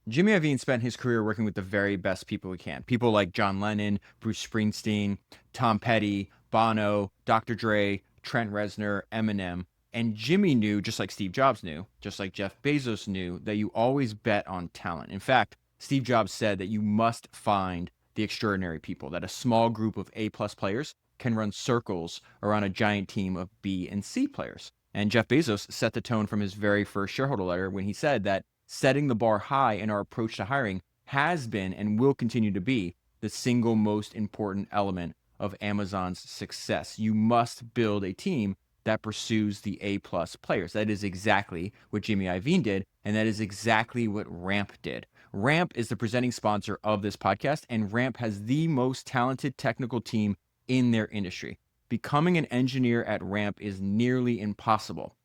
Jimmy Iovine spent his career working with the very best people he can. People like John Lennon, Bruce Springsteen, Tom Petty, Bono, Dr. Dre, Trent Reznor, Eminem. And Jimmy knew, just like Steve Jobs knew, just like Jeff Bezos knew, that you always bet on talent. In fact, Steve Jobs said that you must find the extraordinary people, that a small group of A-plus players can run circles around a giant team of B and C players. And Jeff Bezos set the tone from his very first shareholder letter when he said that setting the bar high in our approach to hiring has been and will continue to be the single most important element of Amazon's success. You must build a team that pursues the A-plus players. That is exactly what Jimmy Iovine did, and that is exactly what Ramp did. Ramp is the presenting sponsor of this podcast, and Ramp has the most talented technical team in their industry. Becoming an engineer at Ramp is nearly impossible.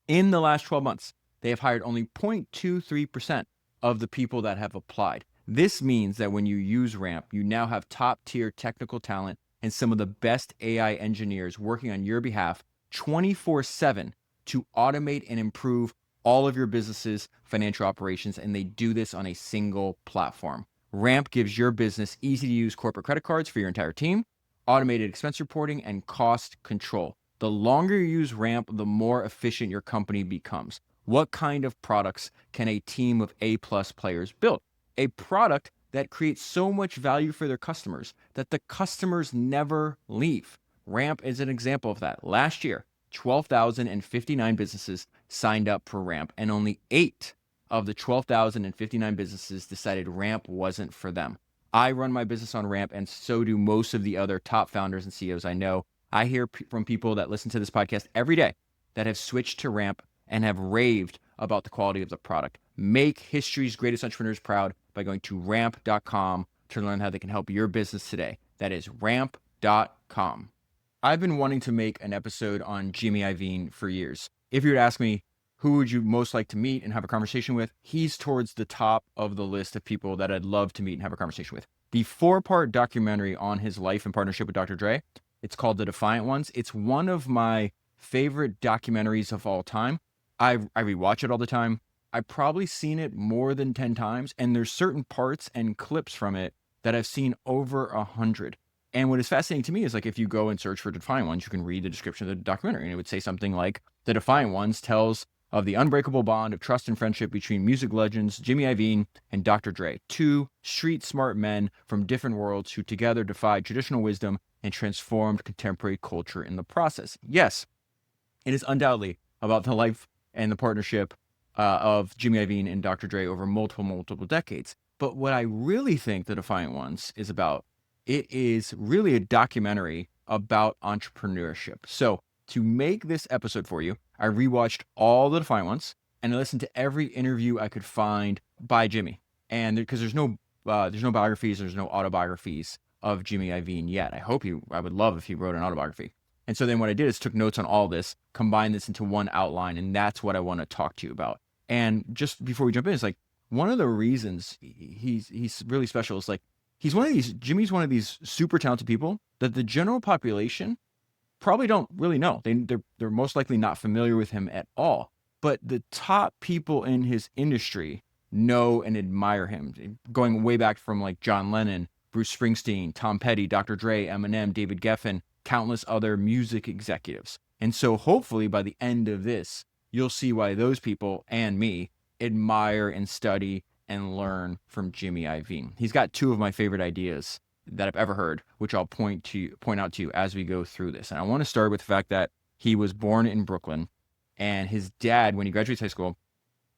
In the last 12 months, they have hired only 0.23% of the people that have applied. This means that when you use Ramp, you now have top-tier technical talent and some of the best AI engineers working on your behalf 24/7 to automate and improve all of your business's financial operations, and they do this on a single platform. Ramp gives your business easy-to-use corporate credit cards for your entire team, automated expense reporting, and cost control. The longer you use Ramp, the more efficient your company becomes. What kind of products can a team of A-plus players build? A product that creates so much value for their customers that the customers never leave. Ramp is an example of that. Last year, 12,059 businesses signed up for Ramp, and only 8 of the 12,059 businesses decided Ramp wasn't for them. I run my business on Ramp, and so do most of the other top founders and CEOs I know. I hear from people that listen to this podcast every day that have switched to Ramp and have raved about the quality of the product. Make history's greatest entrepreneurs proud by going to ramp.com to learn how they can help your business today. That is ramp.com. I've been wanting to make an episode on Jimmy Iovine for years. If you were to ask me, who would you most like to meet and have a conversation with? He's towards the top of the list of people that I'd love to meet and have a conversation with. The 4-part documentary on his life in partnership with Dr. Dre, it's called The Defiant Ones. It's one of my favorite documentaries of all time. I rewatch it all the time. I've probably seen it more than 10 times, and there's certain parts and clips from it that I've seen over 100. And what is fascinating to me is, like, if you go and search for Defiant Ones, you can read the description of the documentary, and it would say something like, The Defiant Ones tells of the unbreakable bond of trust and friendship between music legends Jimmy Iovine and Dr. Dre, two street-smart men from different worlds who together defied traditional wisdom and transformed contemporary culture in the process. Yes, it is undoubtedly about the life and the partnership of Jimmy Iovine and Dr. Dre over multiple decades. But what I really think The Defiant Ones is about, it is really a documentary about entrepreneurship. So to make this episode for you, I rewatched all The Defiant Ones and I listened to every interview I could find by Jimmy. And because there's no biographies, there's no autobiographies of Jimmy Iovine yet. I would love if he wrote an autobiography. And so then what I did is took notes on all this, combined this into one outline, and that's what I want to talk to you about. And just before we jump in, it's like, one of the reasons he's really special is, like, Jimmy's one of these super talented people that the general population probably don't really know. They're most likely not familiar with him at all. But the top people in his industry know and admire him, going way back from, like, John Lennon, Bruce Springsteen, Tom Petty, Dr. Dre, Eminem, David Geffen, countless other music executives. And so hopefully by the end of this, you'll see why those people and me admire and study and learn from Jimmy Iovine. He's got 2 of my favorite ideas that I've ever heard, which I'll point out to you as we go through this. And I want to start with the fact that he was born in Brooklyn, and his dad, when he graduates high school,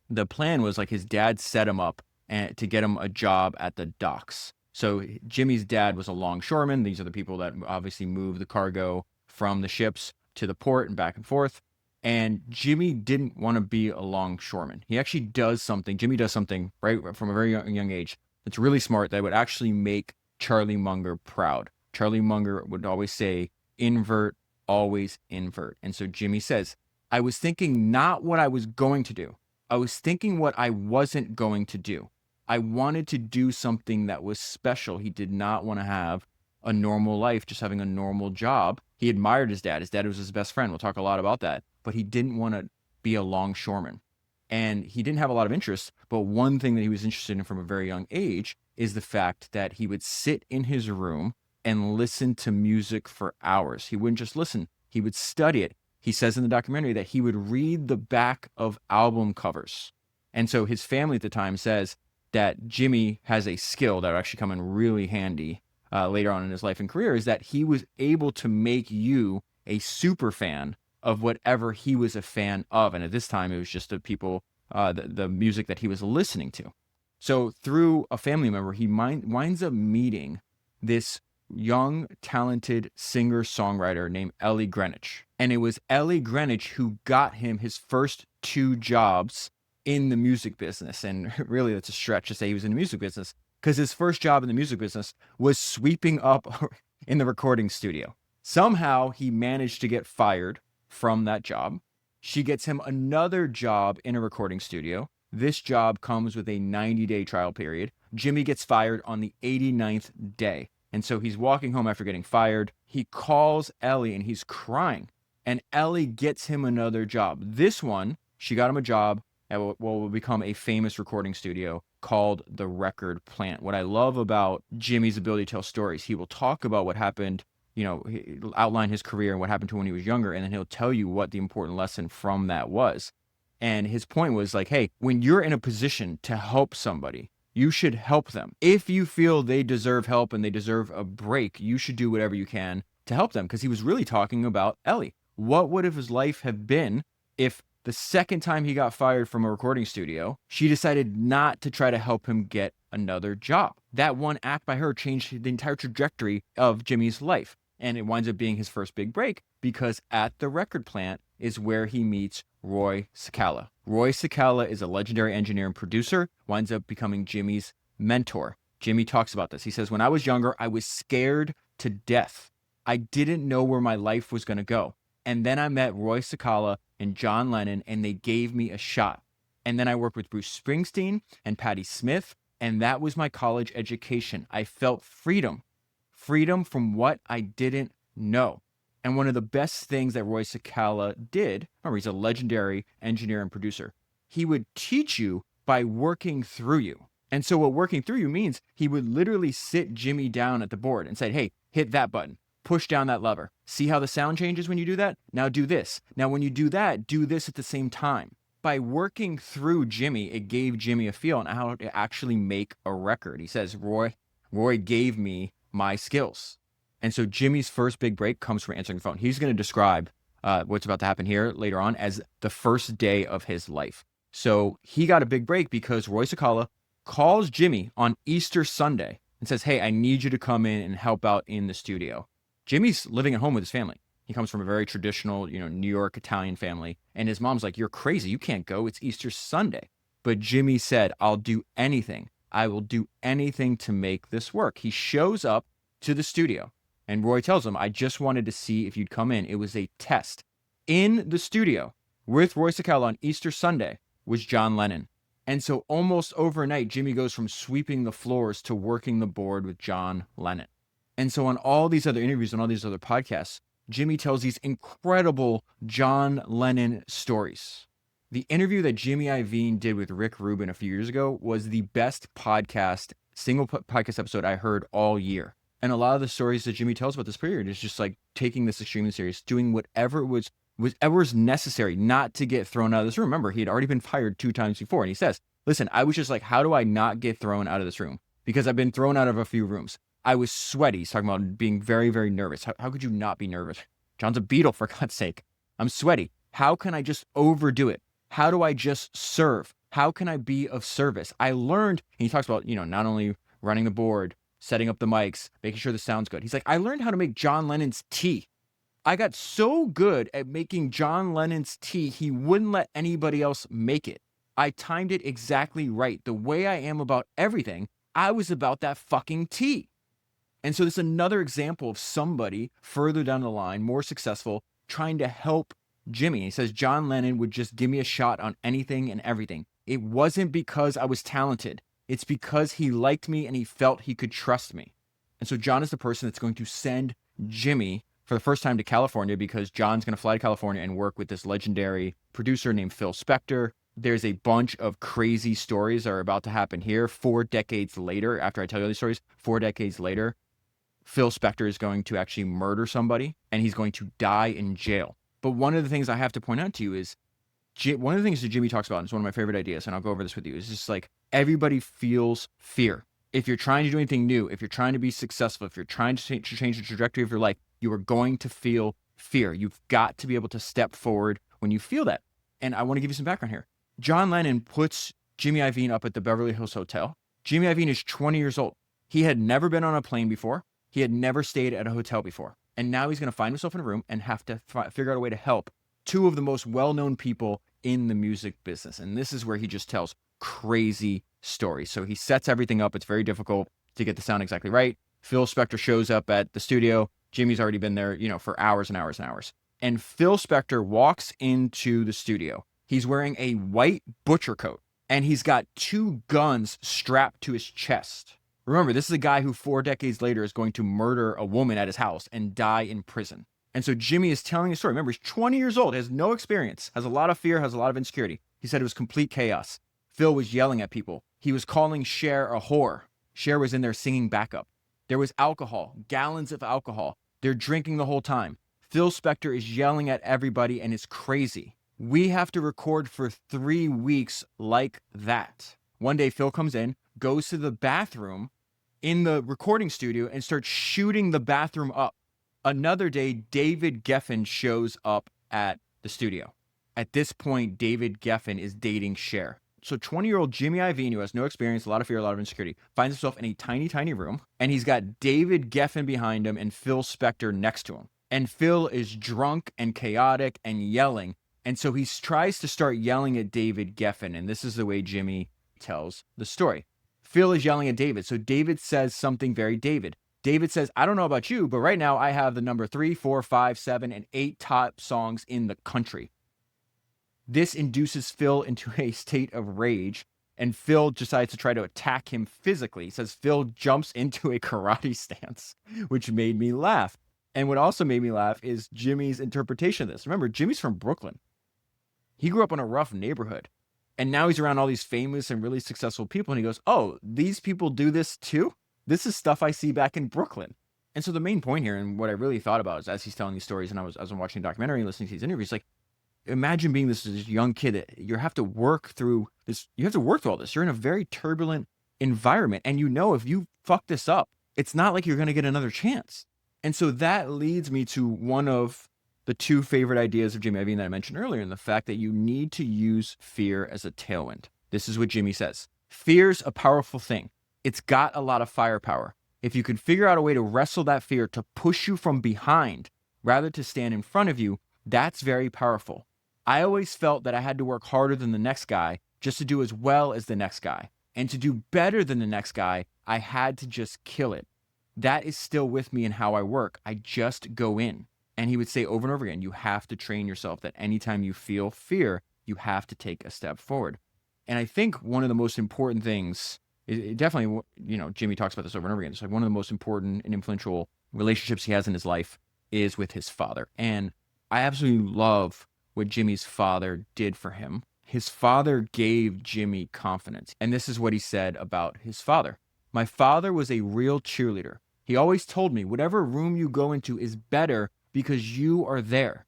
the plan was, like, his dad set him up to get him a job at the docks. So Jimmy's dad was a longshoreman. These are the people that obviously move the cargo from the ships to the port and back and forth. And Jimmy didn't want to be a longshoreman. Jimmy does something right from a very young age that's really smart that would actually make Charlie Munger proud. Charlie Munger would always say, invert, always invert. And so Jimmy says, I was thinking not what I was going to do. I was thinking what I wasn't going to do. I wanted to do something that was special. He did not want to have a normal life, just having a normal job. He admired his dad. His dad was his best friend. We'll talk a lot about that. But he didn't want to be a longshoreman. And he didn't have a lot of interest, but one thing that he was interested in from a very young age is the fact that he would sit in his room and listen to music for hours. He wouldn't just listen, he would study it. He says in the documentary that he would read the back of album covers. And so his family at the time says that Jimmy has a skill that will actually come in really handy later on in his life and career, is that he was able to make you a super fan of whatever he was a fan of. And at this time, it was just the people, the music that he was listening to. So through a family member, he winds up meeting this young, talented singer-songwriter named Ellie Greenwich. And it was Ellie Greenwich who got him his first 2 jobs in the music business. And really, that's a stretch to say he was in the music business, because his first job in the music business was sweeping up in the recording studio. Somehow he managed to get fired from that job. She gets him another job in a recording studio. This job comes with a 90-day trial period. Jimmy gets fired on the 89th day. And so he's walking home after getting fired. He calls Ellie and he's crying. And Ellie gets him another job. This one, she got him a job at what will become a famous recording studio called The Record Plant. What I love about Jimmy's ability to tell stories, he will talk about what happened, he'll outline his career and what happened to him when he was younger, and then he'll tell you what the important lesson from that was. And his point was like, hey, when you're in a position to help somebody, you should help them. If you feel they deserve help and they deserve a break, you should do whatever you can to help them. Because he was really talking about Ellie. What would his life have been if the second time he got fired from a recording studio, she decided not to try to help him get another job? That one act by her changed the entire trajectory of Jimmy's life. And it winds up being his first big break, because at the record plant is where he meets Roy Cicala. Roy Cicala is a legendary engineer and producer, winds up becoming Jimmy's mentor. Jimmy talks about this. He says, when I was younger, I was scared to death. I didn't know where my life was going to go. And then I met Roy Cicala and John Lennon, and they gave me a shot. And then I worked with Bruce Springsteen and Patti Smith, and that was my college education. I felt freedom from what I didn't know. And one of the best things that Roy Cicala did, remember, he's a legendary engineer and producer, he would teach you by working through you. And so what working through you means, he would literally sit Jimmy down at the board and say, hey, hit that button. Push down that lever. See how the sound changes when you do that? Now do this. Now when you do that, do this at the same time. By working through Jimmy, it gave Jimmy a feel on how to actually make a record. He says, Roy gave me my skills. And so Jimmy's first big break comes from answering the phone. He's going to describe what's about to happen here later on as the first day of his life. So he got a big break because Roy Cicala calls Jimmy on Easter Sunday and says, hey, I need you to come in and help out in the studio. Jimmy's living at home with his family. He comes from a very traditional, New York Italian family. And his mom's like, you're crazy. You can't go. It's Easter Sunday. But Jimmy said, I'll do anything. I will do anything to make this work. He shows up to the studio. And Roy tells him, I just wanted to see if you'd come in. It was a test. In the studio with Roy Cicala on Easter Sunday was John Lennon. And so almost overnight, Jimmy goes from sweeping the floors to working the board with John Lennon. And so on all these other interviews and all these other podcasts, Jimmy tells these incredible John Lennon stories. The interview that Jimmy Iovine did with Rick Rubin a few years ago was the best single podcast episode I heard all year. And a lot of the stories that Jimmy tells about this period is just like taking this extremely serious, doing whatever was necessary not to get thrown out of this room. Remember, he had already been fired 2 times before. And he says, listen, I was just like, how do I not get thrown out of this room? Because I've been thrown out of a few rooms. I was sweaty. He's talking about being very, very nervous. How could you not be nervous? John's a Beatle, for God's sake. I'm sweaty. How can I just overdo it? How do I just serve? How can I be of service? I learned, and he talks about, not only running the board, setting up the mics, making sure the sound's good. He's like, I learned how to make John Lennon's tea. I got so good at making John Lennon's tea, he wouldn't let anybody else make it. I timed it exactly right. The way I am about everything, I was about that fucking tea. And so this is another example of somebody further down the line, more successful, trying to help Jimmy. He says, John Lennon would just give me a shot on anything and everything. It wasn't because I was talented. It's because he liked me and he felt he could trust me. And so John is the person that's going to send Jimmy for the first time to California, because John's going to fly to California and work with this legendary producer named Phil Spector. there's a bunch of crazy stories that are about to happen here. 4 decades later, after I tell you all these stories, 4 decades later, Phil Spector is going to actually murder somebody and he's going to die in jail. But one of the things I have to point out to you is one of the things that Jimmy talks about, and it's one of my favorite ideas, and I'll go over this with you, is just like everybody feels fear. If you're trying to do anything new, if you're trying to be successful, if you're trying to change the trajectory of your life, you are going to feel fear. You've got to be able to step forward when you feel that. And I want to give you some background here. John Lennon puts Jimmy Iovine up at the Beverly Hills Hotel. Jimmy Iovine is 20 years old. He had never been on a plane before. He had never stayed at a hotel before. And now he's going to find himself in a room and have to figure out a way to help two of the most well-known people in the music business. And this is where he just tells crazy stories. So he sets everything up. It's very difficult to get the sound exactly right. Phil Spector shows up at the studio. Jimmy's already been there, for hours and hours and hours. And Phil Spector walks into the studio. He's wearing a white butcher coat and he's got 2 guns strapped to his chest. Remember, this is a guy who 4 decades later is going to murder a woman at his house and die in prison. And so Jimmy is telling a story. Remember, he's 20 years old, has no experience, has a lot of fear, has a lot of insecurity. He said it was complete chaos. Phil was yelling at people. He was calling Cher a whore. Cher was in there singing backup. There was alcohol, gallons of alcohol. They're drinking the whole time. Phil Spector is yelling at everybody and is crazy. We have to record for 3 weeks like that. One day, Phil comes in, goes to the bathroom in the recording studio and starts shooting the bathroom up. Another day, David Geffen shows up at the studio. At this point, David Geffen is dating Cher. So 20-year-old Jimmy Iovine, who has no experience, a lot of fear, a lot of insecurity, finds himself in a tiny, tiny room, and he's got David Geffen behind him and Phil Spector next to him. And Phil is drunk and chaotic and yelling. And so he tries to start yelling at David Geffen, and this is the way Jimmy tells the story. Phil is yelling at David, so David says something very David. David says, I don't know about you, but right now I have the number 3, 4, 5, 7, and 8 top songs in the country. This induces Phil into a state of rage, and Phil decides to try to attack him physically. He says Phil jumps into a karate stance, which made me laugh. And what also made me laugh is Jimmy's interpretation of this. Remember, Jimmy's from Brooklyn. He grew up in a rough neighborhood, and now he's around all these famous and really successful people, and he goes, oh, these people do this too? This is stuff I see back in Brooklyn. And so the main point here, and what I really thought about is as he's telling these stories, and I was watching the documentary and listening to these interviews, like, imagine being this young kid that you have to work through this. You have to work through all this. You're in a very turbulent environment. And if you fuck this up, it's not like you're going to get another chance. And so that leads me to one of the 2 favorite ideas of Jimmy Iovine that I mentioned earlier, and the fact that you need to use fear as a tailwind. This is what Jimmy says. Fear's a powerful thing. It's got a lot of firepower. If you can figure out a way to wrestle that fear to push you from behind rather to stand in front of you, that's very powerful. I always felt that I had to work harder than the next guy just to do as well as the next guy. And to do better than the next guy, I had to just kill it. That is still with me in how I work. I just go in. And he would say over and over again, you have to train yourself that anytime you feel fear, you have to take a step forward. And I think one of the most important things, definitely, Jimmy talks about this over and over again. It's like one of the most important and influential relationships he has in his life is with his father. And I absolutely love what Jimmy's father did for him. His father gave Jimmy confidence. And this is what he said about his father. My father was a real cheerleader. He always told me, whatever room you go into is better because you are there.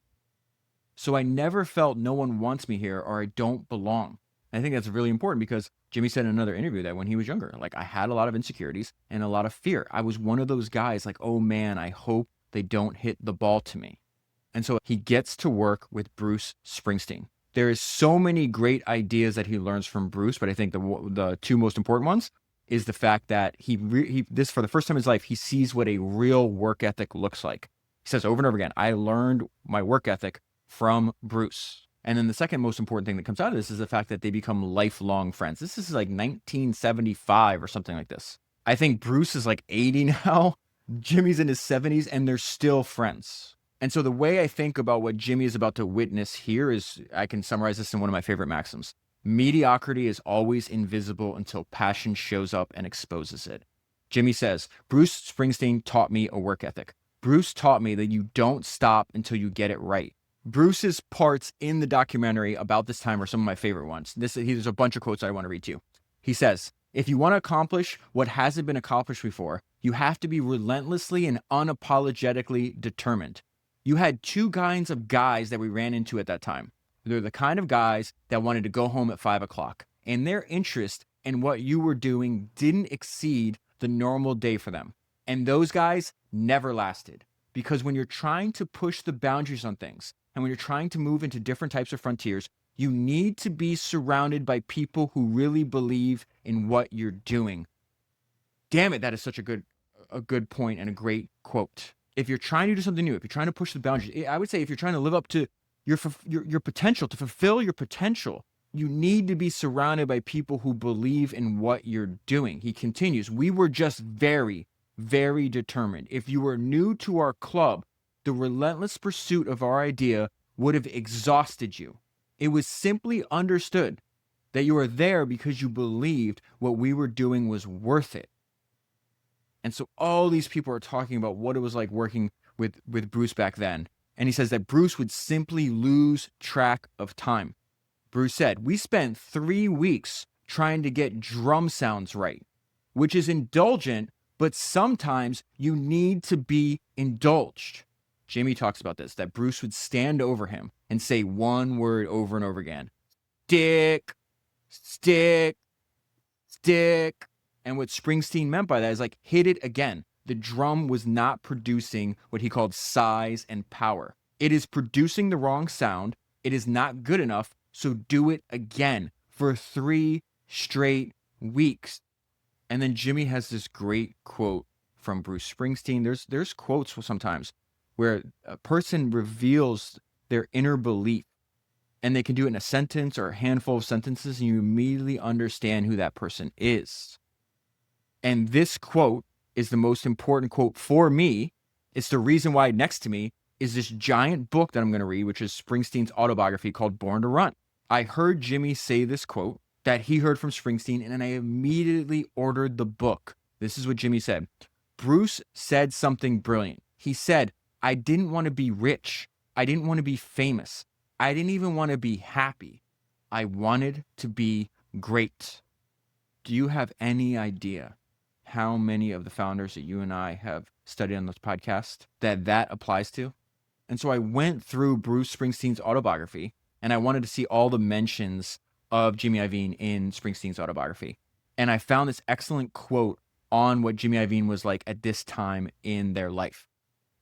So I never felt no one wants me here or I don't belong. And I think that's really important because Jimmy said in another interview that when he was younger, like I had a lot of insecurities and a lot of fear. I was one of those guys like, oh man, I hope they don't hit the ball to me. And so he gets to work with Bruce Springsteen. There is so many great ideas that he learns from Bruce, but I think the 2 most important ones is the fact that this for the first time in his life, he sees what a real work ethic looks like. He says over and over again, I learned my work ethic from Bruce. And then the second most important thing that comes out of this is the fact that they become lifelong friends. This is like 1975 or something like this. I think Bruce is like 80 now. Jimmy's in his 70s and they're still friends. And so the way I think about what Jimmy is about to witness here is, I can summarize this in one of my favorite maxims. Mediocrity is always invisible until passion shows up and exposes it. Jimmy says, Bruce Springsteen taught me a work ethic. Bruce taught me that you don't stop until you get it right. Bruce's parts in the documentary about this time are some of my favorite ones. There's a bunch of quotes I want to read to you. He says, if you want to accomplish what hasn't been accomplished before, you have to be relentlessly and unapologetically determined. You had two kinds of guys that we ran into at that time. They're the kind of guys that wanted to go home at 5 o'clock, and their interest in what you were doing didn't exceed the normal day for them. And those guys never lasted. Because when you're trying to push the boundaries on things, and when you're trying to move into different types of frontiers, you need to be surrounded by people who really believe in what you're doing. Damn it, that is such a good point and a great quote. If you're trying to do something new, if you're trying to push the boundaries, I would say if you're trying to live up to your potential, to fulfill your potential, you need to be surrounded by people who believe in what you're doing. He continues, we were just very, very determined. If you were new to our club, the relentless pursuit of our idea would have exhausted you. It was simply understood that you were there because you believed what we were doing was worth it. And so all these people are talking about what it was like working with Bruce back then. And he says that Bruce would simply lose track of time. Bruce said, we spent 3 weeks trying to get drum sounds right, which is indulgent, but sometimes you need to be indulged. Jimmy talks about this, that Bruce would stand over him and say one word over and over again. Stick, stick, stick. And what Springsteen meant by that is like, hit it again. The drum was not producing what he called size and power. It is producing the wrong sound. It is not good enough. So do it again for 3 straight weeks. And then Jimmy has this great quote from Bruce Springsteen. There's quotes sometimes where a person reveals their inner belief, and they can do it in a sentence or a handful of sentences, and you immediately understand who that person is. And this quote is the most important quote for me. It's the reason why next to me is this giant book that I'm going to read, which is Springsteen's autobiography called Born to Run. I heard Jimmy say this quote that he heard from Springsteen, and I immediately ordered the book. This is what Jimmy said. Bruce said something brilliant. He said, I didn't want to be rich. I didn't want to be famous. I didn't even want to be happy. I wanted to be great. Do you have any idea how many of the founders that you and I have studied on this podcast that applies to? And so I went through Bruce Springsteen's autobiography, and I wanted to see all the mentions of Jimmy Iovine in Springsteen's autobiography. And I found this excellent quote on what Jimmy Iovine was like at this time in their life.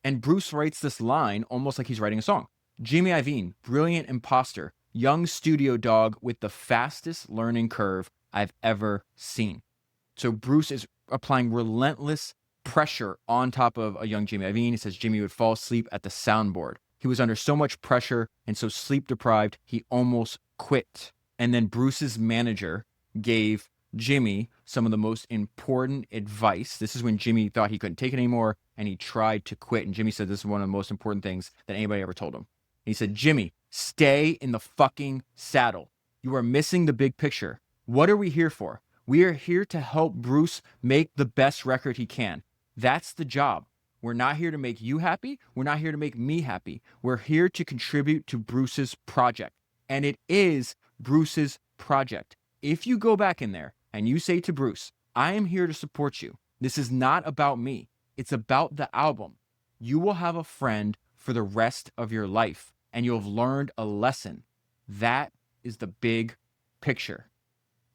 And Bruce writes this line almost like he's writing a song. Jimmy Iovine, brilliant imposter, young studio dog with the fastest learning curve I've ever seen. So Bruce is applying relentless pressure on top of a young Jimmy Iovine. He says Jimmy would fall asleep at the soundboard. He was under so much pressure and so sleep deprived, he almost quit. And then Bruce's manager gave Jimmy some of the most important advice. This is when Jimmy thought he couldn't take it anymore, and he tried to quit. And Jimmy said this is one of the most important things that anybody ever told him. He said, Jimmy, stay in the fucking saddle. You are missing the big picture. What are we here for? We are here to help Bruce make the best record he can. That's the job. We're not here to make you happy. We're not here to make me happy. We're here to contribute to Bruce's project. And it is Bruce's project. If you go back in there and you say to Bruce, I am here to support you. This is not about me. It's about the album. You will have a friend for the rest of your life, and you'll have learned a lesson. That is the big picture.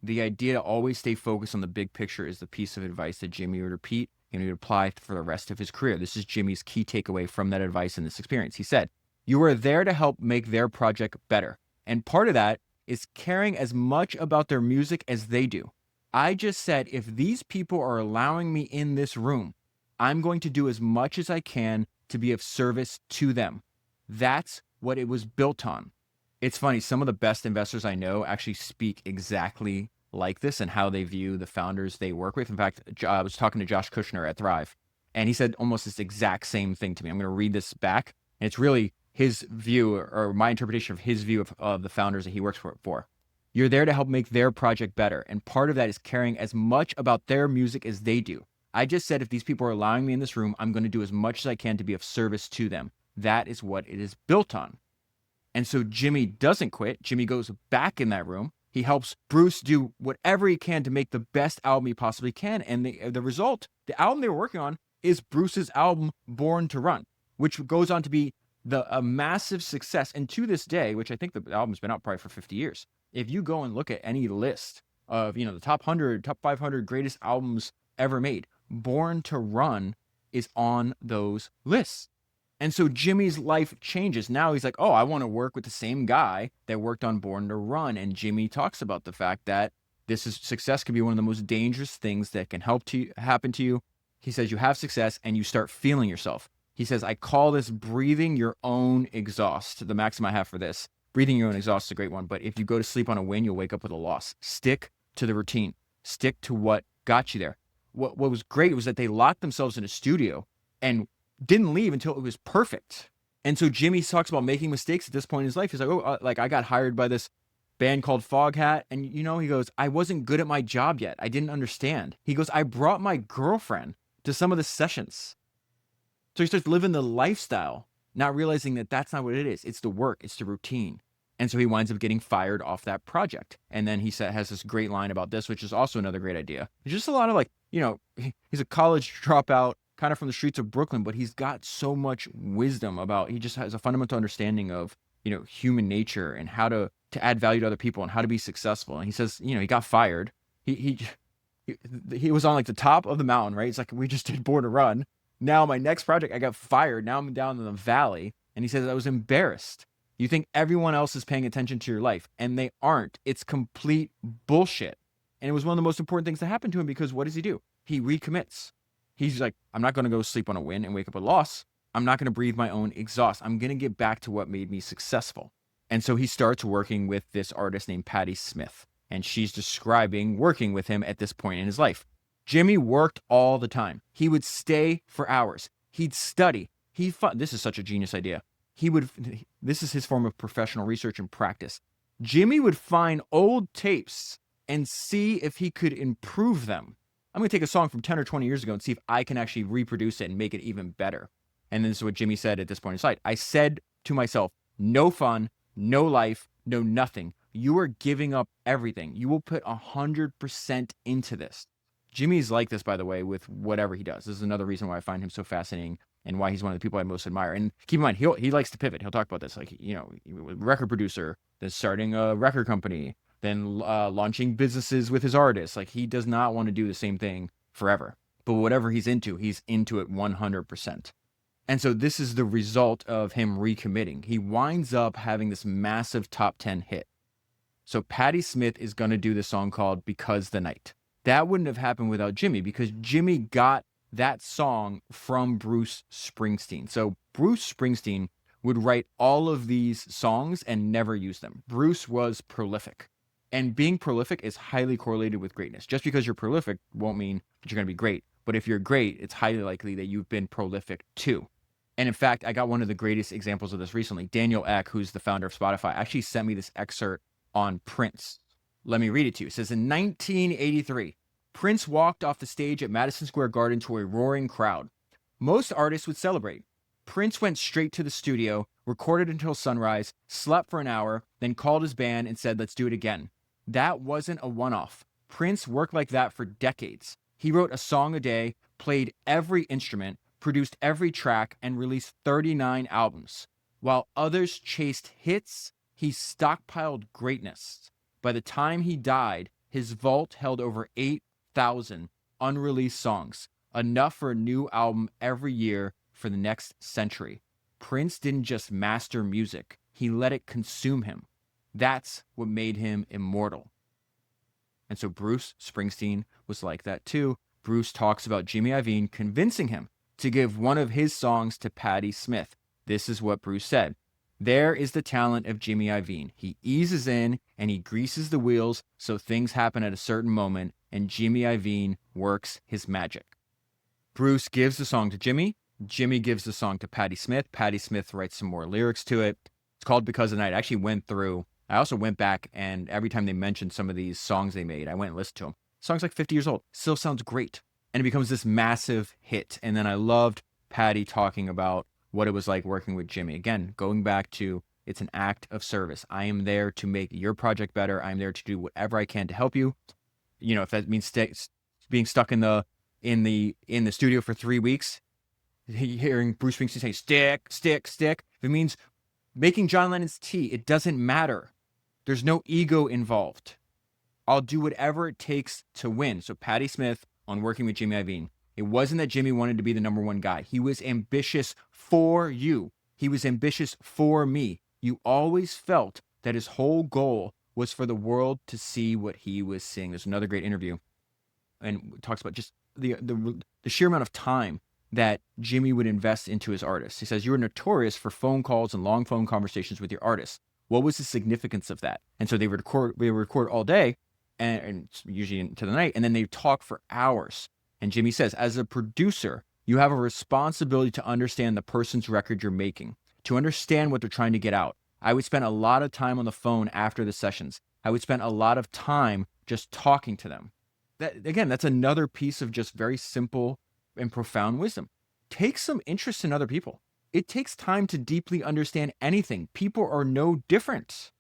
The idea to always stay focused on the big picture is the piece of advice that Jimmy would repeat and he would apply for the rest of his career. This is Jimmy's key takeaway from that advice and this experience. He said, you are there to help make their project better. And part of that is caring as much about their music as they do. I just said, if these people are allowing me in this room, I'm going to do as much as I can to be of service to them. That's what it was built on. It's funny, some of the best investors I know actually speak exactly like this and how they view the founders they work with. In fact, I was talking to Josh Kushner at Thrive, and he said almost this exact same thing to me. I'm going to read this back, and it's really his view or my interpretation of his view of the founders that he works for. You're there to help make their project better, and part of that is caring as much about their music as they do. I just said if these people are allowing me in this room, I'm going to do as much as I can to be of service to them. That is what it is built on. And so Jimmy doesn't quit. Jimmy goes back in that room. He helps Bruce do whatever he can to make the best album he possibly can. And the result, the album they were working on, is Bruce's album Born to Run, which goes on to be a massive success. And to this day, which I think the album's been out probably for 50 years, if you go and look at any list of, the top 100, top 500 greatest albums ever made, Born to Run is on those lists. And so Jimmy's life changes. Now he's like, oh, I want to work with the same guy that worked on Born to Run. And Jimmy talks about the fact that success can be one of the most dangerous things that can happen to you. He says you have success and you start feeling yourself. He says, I call this breathing your own exhaust. The maxim I have for this, breathing your own exhaust is a great one. But if you go to sleep on a win, you'll wake up with a loss. Stick to the routine. Stick to what got you there. What was great was that they locked themselves in a studio and didn't leave until it was perfect. And so Jimmy talks about making mistakes at this point in his life. He's like, I got hired by this band called Foghat. And, he goes, I wasn't good at my job yet. I didn't understand. He goes, I brought my girlfriend to some of the sessions. So he starts living the lifestyle, not realizing that that's not what it is. It's the work. It's the routine. And so he winds up getting fired off that project. And then he has this great line about this, which is also another great idea. It's just a lot of he's a college dropout, kind of from the streets of Brooklyn, but he's got so much wisdom he just has a fundamental understanding of, human nature and how to add value to other people and how to be successful. And he says, he got fired. He was on the top of the mountain, right? It's like, we just did Born to Run. Now my next project, I got fired. Now I'm down in the valley. And he says, I was embarrassed. You think everyone else is paying attention to your life, and they aren't. It's complete bullshit. And it was one of the most important things that happened to him, because what does he do? He recommits. He's like, I'm not going to go sleep on a win and wake up with a loss. I'm not going to breathe my own exhaust. I'm going to get back to what made me successful. And so he starts working with this artist named Patti Smith. And she's describing working with him at this point in his life. Jimmy worked all the time. He would stay for hours. He'd study. This is such a genius idea. This is his form of professional research and practice. Jimmy would find old tapes and see if he could improve them. I'm going to take a song from 10 or 20 years ago and see if I can actually reproduce it and make it even better. And this is what Jimmy said at this point in his life. I said to myself, no fun, no life, no nothing. You are giving up everything. You will put 100% into this. Jimmy's like this, by the way, with whatever he does. This is another reason why I find him so fascinating and why he's one of the people I most admire. And keep in mind, he likes to pivot. He'll talk about this, record producer, then starting a record company, then launching businesses with his artists. He does not want to do the same thing forever. But whatever he's into it 100%. And so this is the result of him recommitting. He winds up having this massive top 10 hit. So Patti Smith is going to do this song called Because the Night. That wouldn't have happened without Jimmy, because Jimmy got that song from Bruce Springsteen. So Bruce Springsteen would write all of these songs and never use them. Bruce was prolific. And being prolific is highly correlated with greatness. Just because you're prolific won't mean that you're going to be great. But if you're great, it's highly likely that you've been prolific too. And in fact, I got one of the greatest examples of this recently. Daniel Ek, who's the founder of Spotify, actually sent me this excerpt on Prince. Let me read it to you. It says, in 1983, Prince walked off the stage at Madison Square Garden to a roaring crowd. Most artists would celebrate. Prince went straight to the studio, recorded until sunrise, slept for an hour, then called his band and said, let's do it again. That wasn't a one-off. Prince worked like that for decades. He wrote a song a day, played every instrument, produced every track, and released 39 albums. While others chased hits, he stockpiled greatness. By the time he died, his vault held over 8,000 unreleased songs, enough for a new album every year for the next century. Prince didn't just master music, he let it consume him. That's what made him immortal. And so Bruce Springsteen was like that too. Bruce talks about Jimmy Iovine convincing him to give one of his songs to Patti Smith. This is what Bruce said. There is the talent of Jimmy Iovine. He eases in and he greases the wheels so things happen at a certain moment, and Jimmy Iovine works his magic. Bruce gives the song to Jimmy. Jimmy gives the song to Patti Smith. Patti Smith writes some more lyrics to it. It's called Because of the Night. I also went back, and every time they mentioned some of these songs they made, I went and listened to them. The song's like 50 years old. Still sounds great. And it becomes this massive hit. And then I loved Patti talking about what it was like working with Jimmy. Again, going back to, It's an act of service. I am there to make your project better. I'm there to do whatever I can to help you. If that means being stuck in the studio for 3 weeks, hearing Bruce Springsteen say stick, stick, stick. If it means making John Lennon's tea, it doesn't matter. There's no ego involved. I'll do whatever it takes to win. So Patti Smith on working with Jimmy Iovine. It wasn't that Jimmy wanted to be the number one guy. He was ambitious for you. He was ambitious for me. You always felt that his whole goal was for the world to see what he was seeing. There's another great interview, and it talks about just the sheer amount of time that Jimmy would invest into his artists. He says, you were notorious for phone calls and long phone conversations with your artists. What was the significance of that? And so they would record all day and usually into the night, and then they talk for hours. And Jimmy says, as a producer, you have a responsibility to understand the person's record you're making, to understand what they're trying to get out. I would spend a lot of time on the phone after the sessions. I would spend a lot of time just talking to them. That's another piece of just very simple and profound wisdom. Take some interest in other people. It takes time to deeply understand anything. People are no different.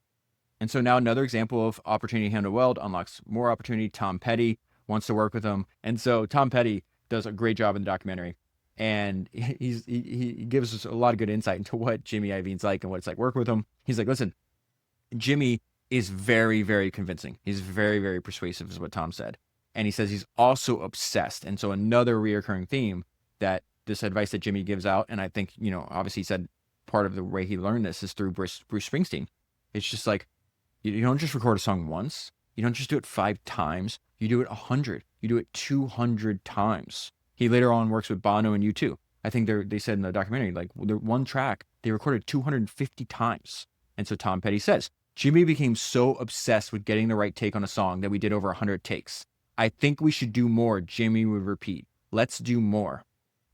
And so now another example of opportunity handled well unlocks more opportunity. Tom Petty wants to work with him. And so Tom Petty does a great job in the documentary. And he gives us a lot of good insight into what Jimmy Iovine's like and what it's like working with him. He's like, listen, Jimmy is very, very convincing. He's very, very persuasive is what Tom said. And he says he's also obsessed. And so another reoccurring theme that this advice that Jimmy gives out, and I think, obviously he said part of the way he learned this is through Bruce Springsteen. It's just like, you don't just record a song once. You don't just do it 5 times. You do it 100. You do it 200 times. He later on works with Bono and U2. I think they said in the documentary, like one track, they recorded 250 times. And so Tom Petty says, Jimmy became so obsessed with getting the right take on a song that we did over 100 takes. I think we should do more, Jimmy would repeat. Let's do more.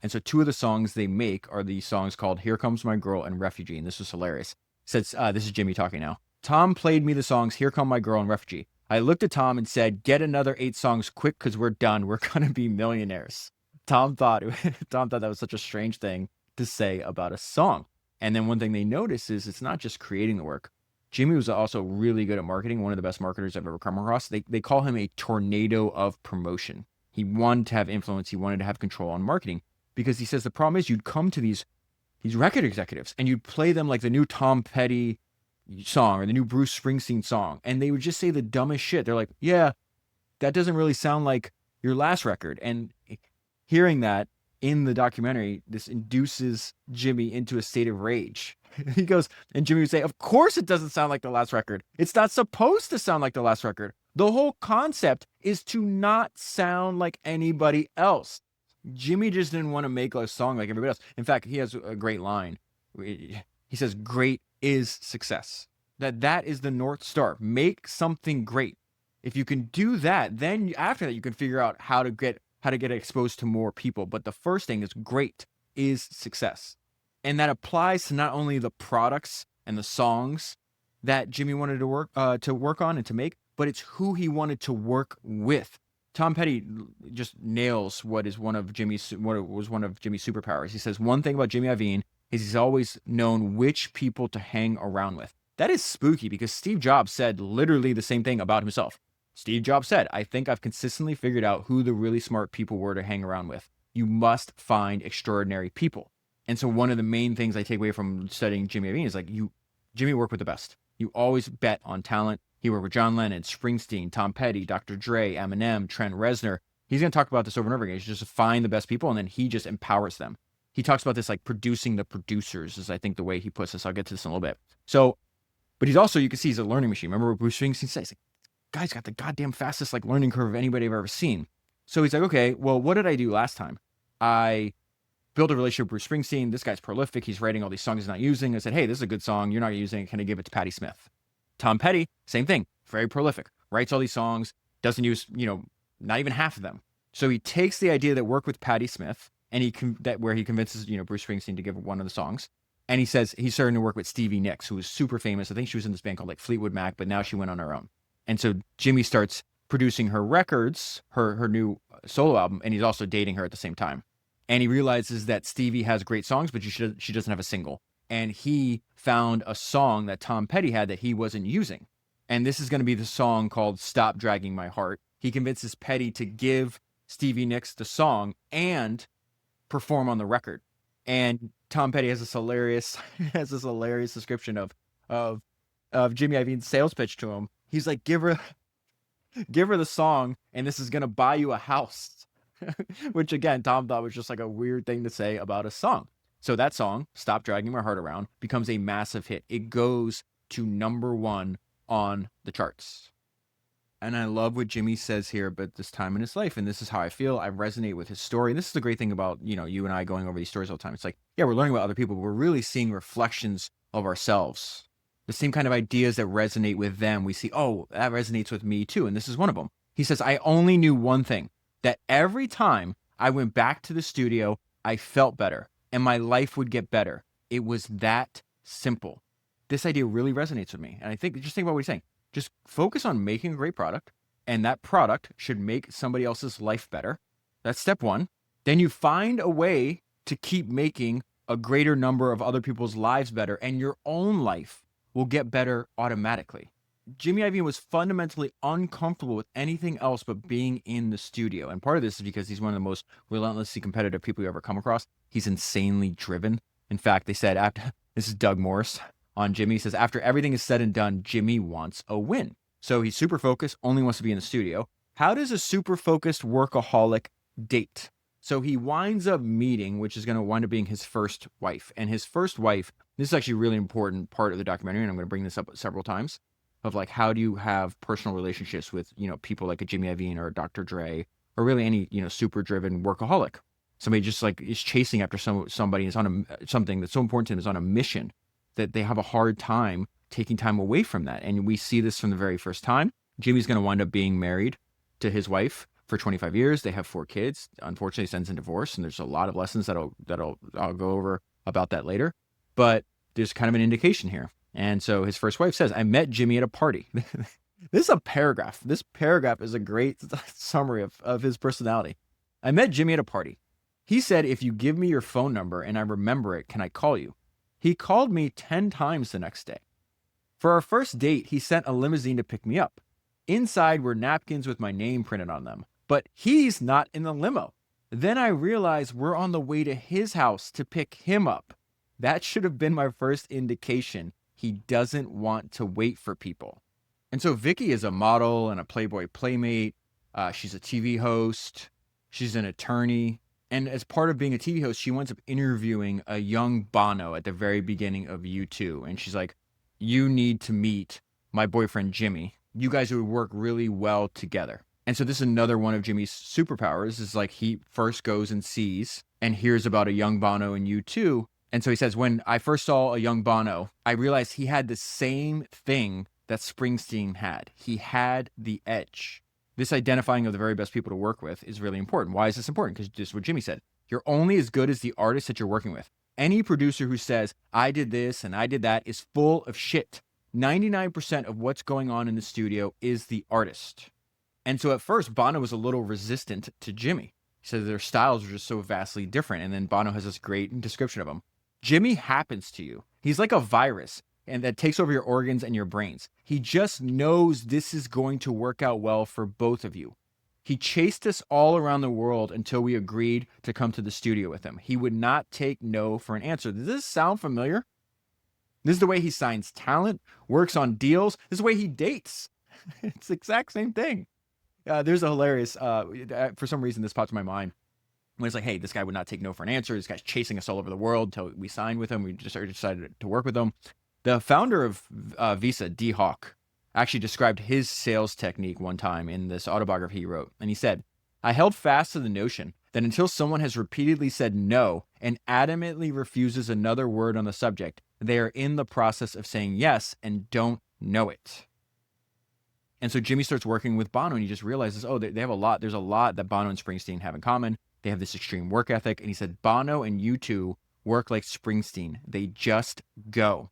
And so 2 of the songs they make are the songs called Here Comes My Girl and Refugee. And this was hilarious. Says, this is Jimmy talking now. Tom played me the songs Here Come My Girl and Refugee. I looked at Tom and said, get another 8 songs quick because we're done. We're going to be millionaires. Tom thought that was such a strange thing to say about a song. And then one thing they notice is it's not just creating the work. Jimmy was also really good at marketing, one of the best marketers I've ever come across. They call him a tornado of promotion. He wanted to have influence. He wanted to have control on marketing because he says the problem is you'd come to these record executives and you'd play them like the new Tom Petty song or the new Bruce Springsteen song. And they would just say the dumbest shit. They're like, yeah, that doesn't really sound like your last record. And hearing that in the documentary, this induces Jimmy into a state of rage. He goes, and Jimmy would say, of course it doesn't sound like the last record. It's not supposed to sound like the last record. The whole concept is to not sound like anybody else. Jimmy just didn't want to make a song like everybody else. In fact, he has a great line. He says, great is success. That is the North Star. Make something great. If you can do that, then after that, you can figure out how to get exposed to more people. But the first thing is great is success. And that applies to not only the products and the songs that Jimmy wanted to work on and to make, but it's who he wanted to work with. Tom Petty just nails what was one of Jimmy's superpowers. He says one thing about Jimmy Iovine is he's always known which people to hang around with. That is spooky because Steve Jobs said literally the same thing about himself. Steve Jobs said, I think I've consistently figured out who the really smart people were to hang around with. You must find extraordinary people. And so one of the main things I take away from studying Jimmy Iovine is like Jimmy worked with the best. You always bet on talent. He worked with John Lennon, Springsteen, Tom Petty, Dr. Dre, Eminem, Trent Reznor. He's going to talk about this over and over again. He's just to find the best people and then he just empowers them. He talks about this like producing the producers is I think the way he puts this. I'll get to this in a little bit. So, but he's also, you can see he's a learning machine. Remember what Bruce Springsteen says? He's like, guy's got the goddamn fastest like learning curve of anybody I've ever seen. So he's like, okay, well, what did I do last time? I built a relationship with Bruce Springsteen. This guy's prolific. He's writing all these songs he's not using. I said, hey, this is a good song. You're not using it. Can I give it to Patti Smith? Tom Petty, same thing. Very prolific. Writes all these songs. Doesn't use, not even half of them. So he takes the idea that worked with Patti Smith and where he convinces, Bruce Springsteen to give one of the songs. And he says he's starting to work with Stevie Nicks, who is super famous. I think she was in this band called like Fleetwood Mac, but now she went on her own. And so Jimmy starts producing her records, her new solo album, and he's also dating her at the same time. And he realizes that Stevie has great songs, but she doesn't have a single. and he found a song that Tom Petty had that he wasn't using. And this is going to be the song called Stop Dragging My Heart. He convinces Petty to give Stevie Nicks the song and perform on the record. And Tom Petty has this hilarious description of Jimmy Iovine's sales pitch to him. He's like, give her the song, and this is gonna buy you a house. Which again, Tom thought was just like a weird thing to say about a song. So that song, Stop Dragging My Heart Around, becomes a massive hit. It goes to #1 on the charts. And I love what Jimmy says here about this time in his life. And this is how I feel. I resonate with his story. And this is the great thing about, you and I going over these stories all the time. It's like, yeah, we're learning about other people, but we're really seeing reflections of ourselves. The same kind of ideas that resonate with them. We see, oh, that resonates with me too. And this is one of them. He says, I only knew one thing, that every time I went back to the studio, I felt better and my life would get better. It was that simple. This idea really resonates with me. And I think, just think about what he's saying. Just focus on making a great product, and that product should make somebody else's life better. That's step one. Then you find a way to keep making a greater number of other people's lives better, and your own life will get better automatically. Jimmy Iovine was fundamentally uncomfortable with anything else but being in the studio. And part of this is because he's one of the most relentlessly competitive people you ever come across. He's insanely driven. In fact, they said, this is Doug Morris on Jimmy, he says, after everything is said and done, Jimmy wants a win. So he's super focused, only wants to be in the studio. How does a super focused workaholic date? So he winds up meeting, which is going to wind up being his first wife. And his first wife, this is actually a really important part of the documentary, and I'm going to bring this up several times, of like, how do you have personal relationships with, people like a Jimmy Iovine or a Dr. Dre, or really any, super driven workaholic. Somebody just like is chasing after somebody is on something that's so important to him, is on a mission, that they have a hard time taking time away from that. And we see this from the very first time. Jimmy's going to wind up being married to his wife for 25 years. They have 4 kids. Unfortunately, it ends in divorce. And there's a lot of lessons I'll go over about that later. But there's kind of an indication here. And so his first wife says, I met Jimmy at a party. This is a paragraph. This paragraph is a great summary of his personality. I met Jimmy at a party. He said, if you give me your phone number and I remember it, can I call you? He called me 10 times the next day. For our first date, he sent a limousine to pick me up. Inside were napkins with my name printed on them, but he's not in the limo. Then I realized we're on the way to his house to pick him up. That should have been my first indication he doesn't want to wait for people. And so Vicky is a model and a Playboy playmate. She's a TV host. She's an attorney. And as part of being a TV host, she winds up interviewing a young Bono at the very beginning of U2. And she's like, you need to meet my boyfriend, Jimmy. You guys would work really well together. And so this is another one of Jimmy's superpowers, is like he first goes and sees and hears about a young Bono in U2. And so he says, when I first saw a young Bono, I realized he had the same thing that Springsteen had. He had the edge. This identifying of the very best people to work with is really important. Why is this important? Because just what Jimmy said, you're only as good as the artist that you're working with. Any producer who says, I did this and I did that is full of shit. 99% of what's going on in the studio is the artist. And so at first, Bono was a little resistant to Jimmy. He said their styles are just so vastly different. And then Bono has this great description of him. Jimmy happens to you. He's like a virus, and that takes over your organs and your brains. He just knows this is going to work out well for both of you. He chased us all around the world until we agreed to come to the studio with him. He would not take no for an answer. Does this sound familiar? This is the way he signs talent, works on deals. This is the way he dates. It's the exact same thing. There's a hilarious, for some reason this popped in my mind. When it's like, hey, this guy would not take no for an answer. This guy's chasing us all over the world until we signed with him. We just decided to work with him. The founder of Visa, D. Hawk, actually described his sales technique one time in this autobiography he wrote. And he said, I held fast to the notion that until someone has repeatedly said no and adamantly refuses another word on the subject, they are in the process of saying yes and don't know it. And so Jimmy starts working with Bono, and he just realizes, oh, they have a lot. There's a lot that Bono and Springsteen have in common. They have this extreme work ethic. And he said, Bono and U2 work like Springsteen. They just go.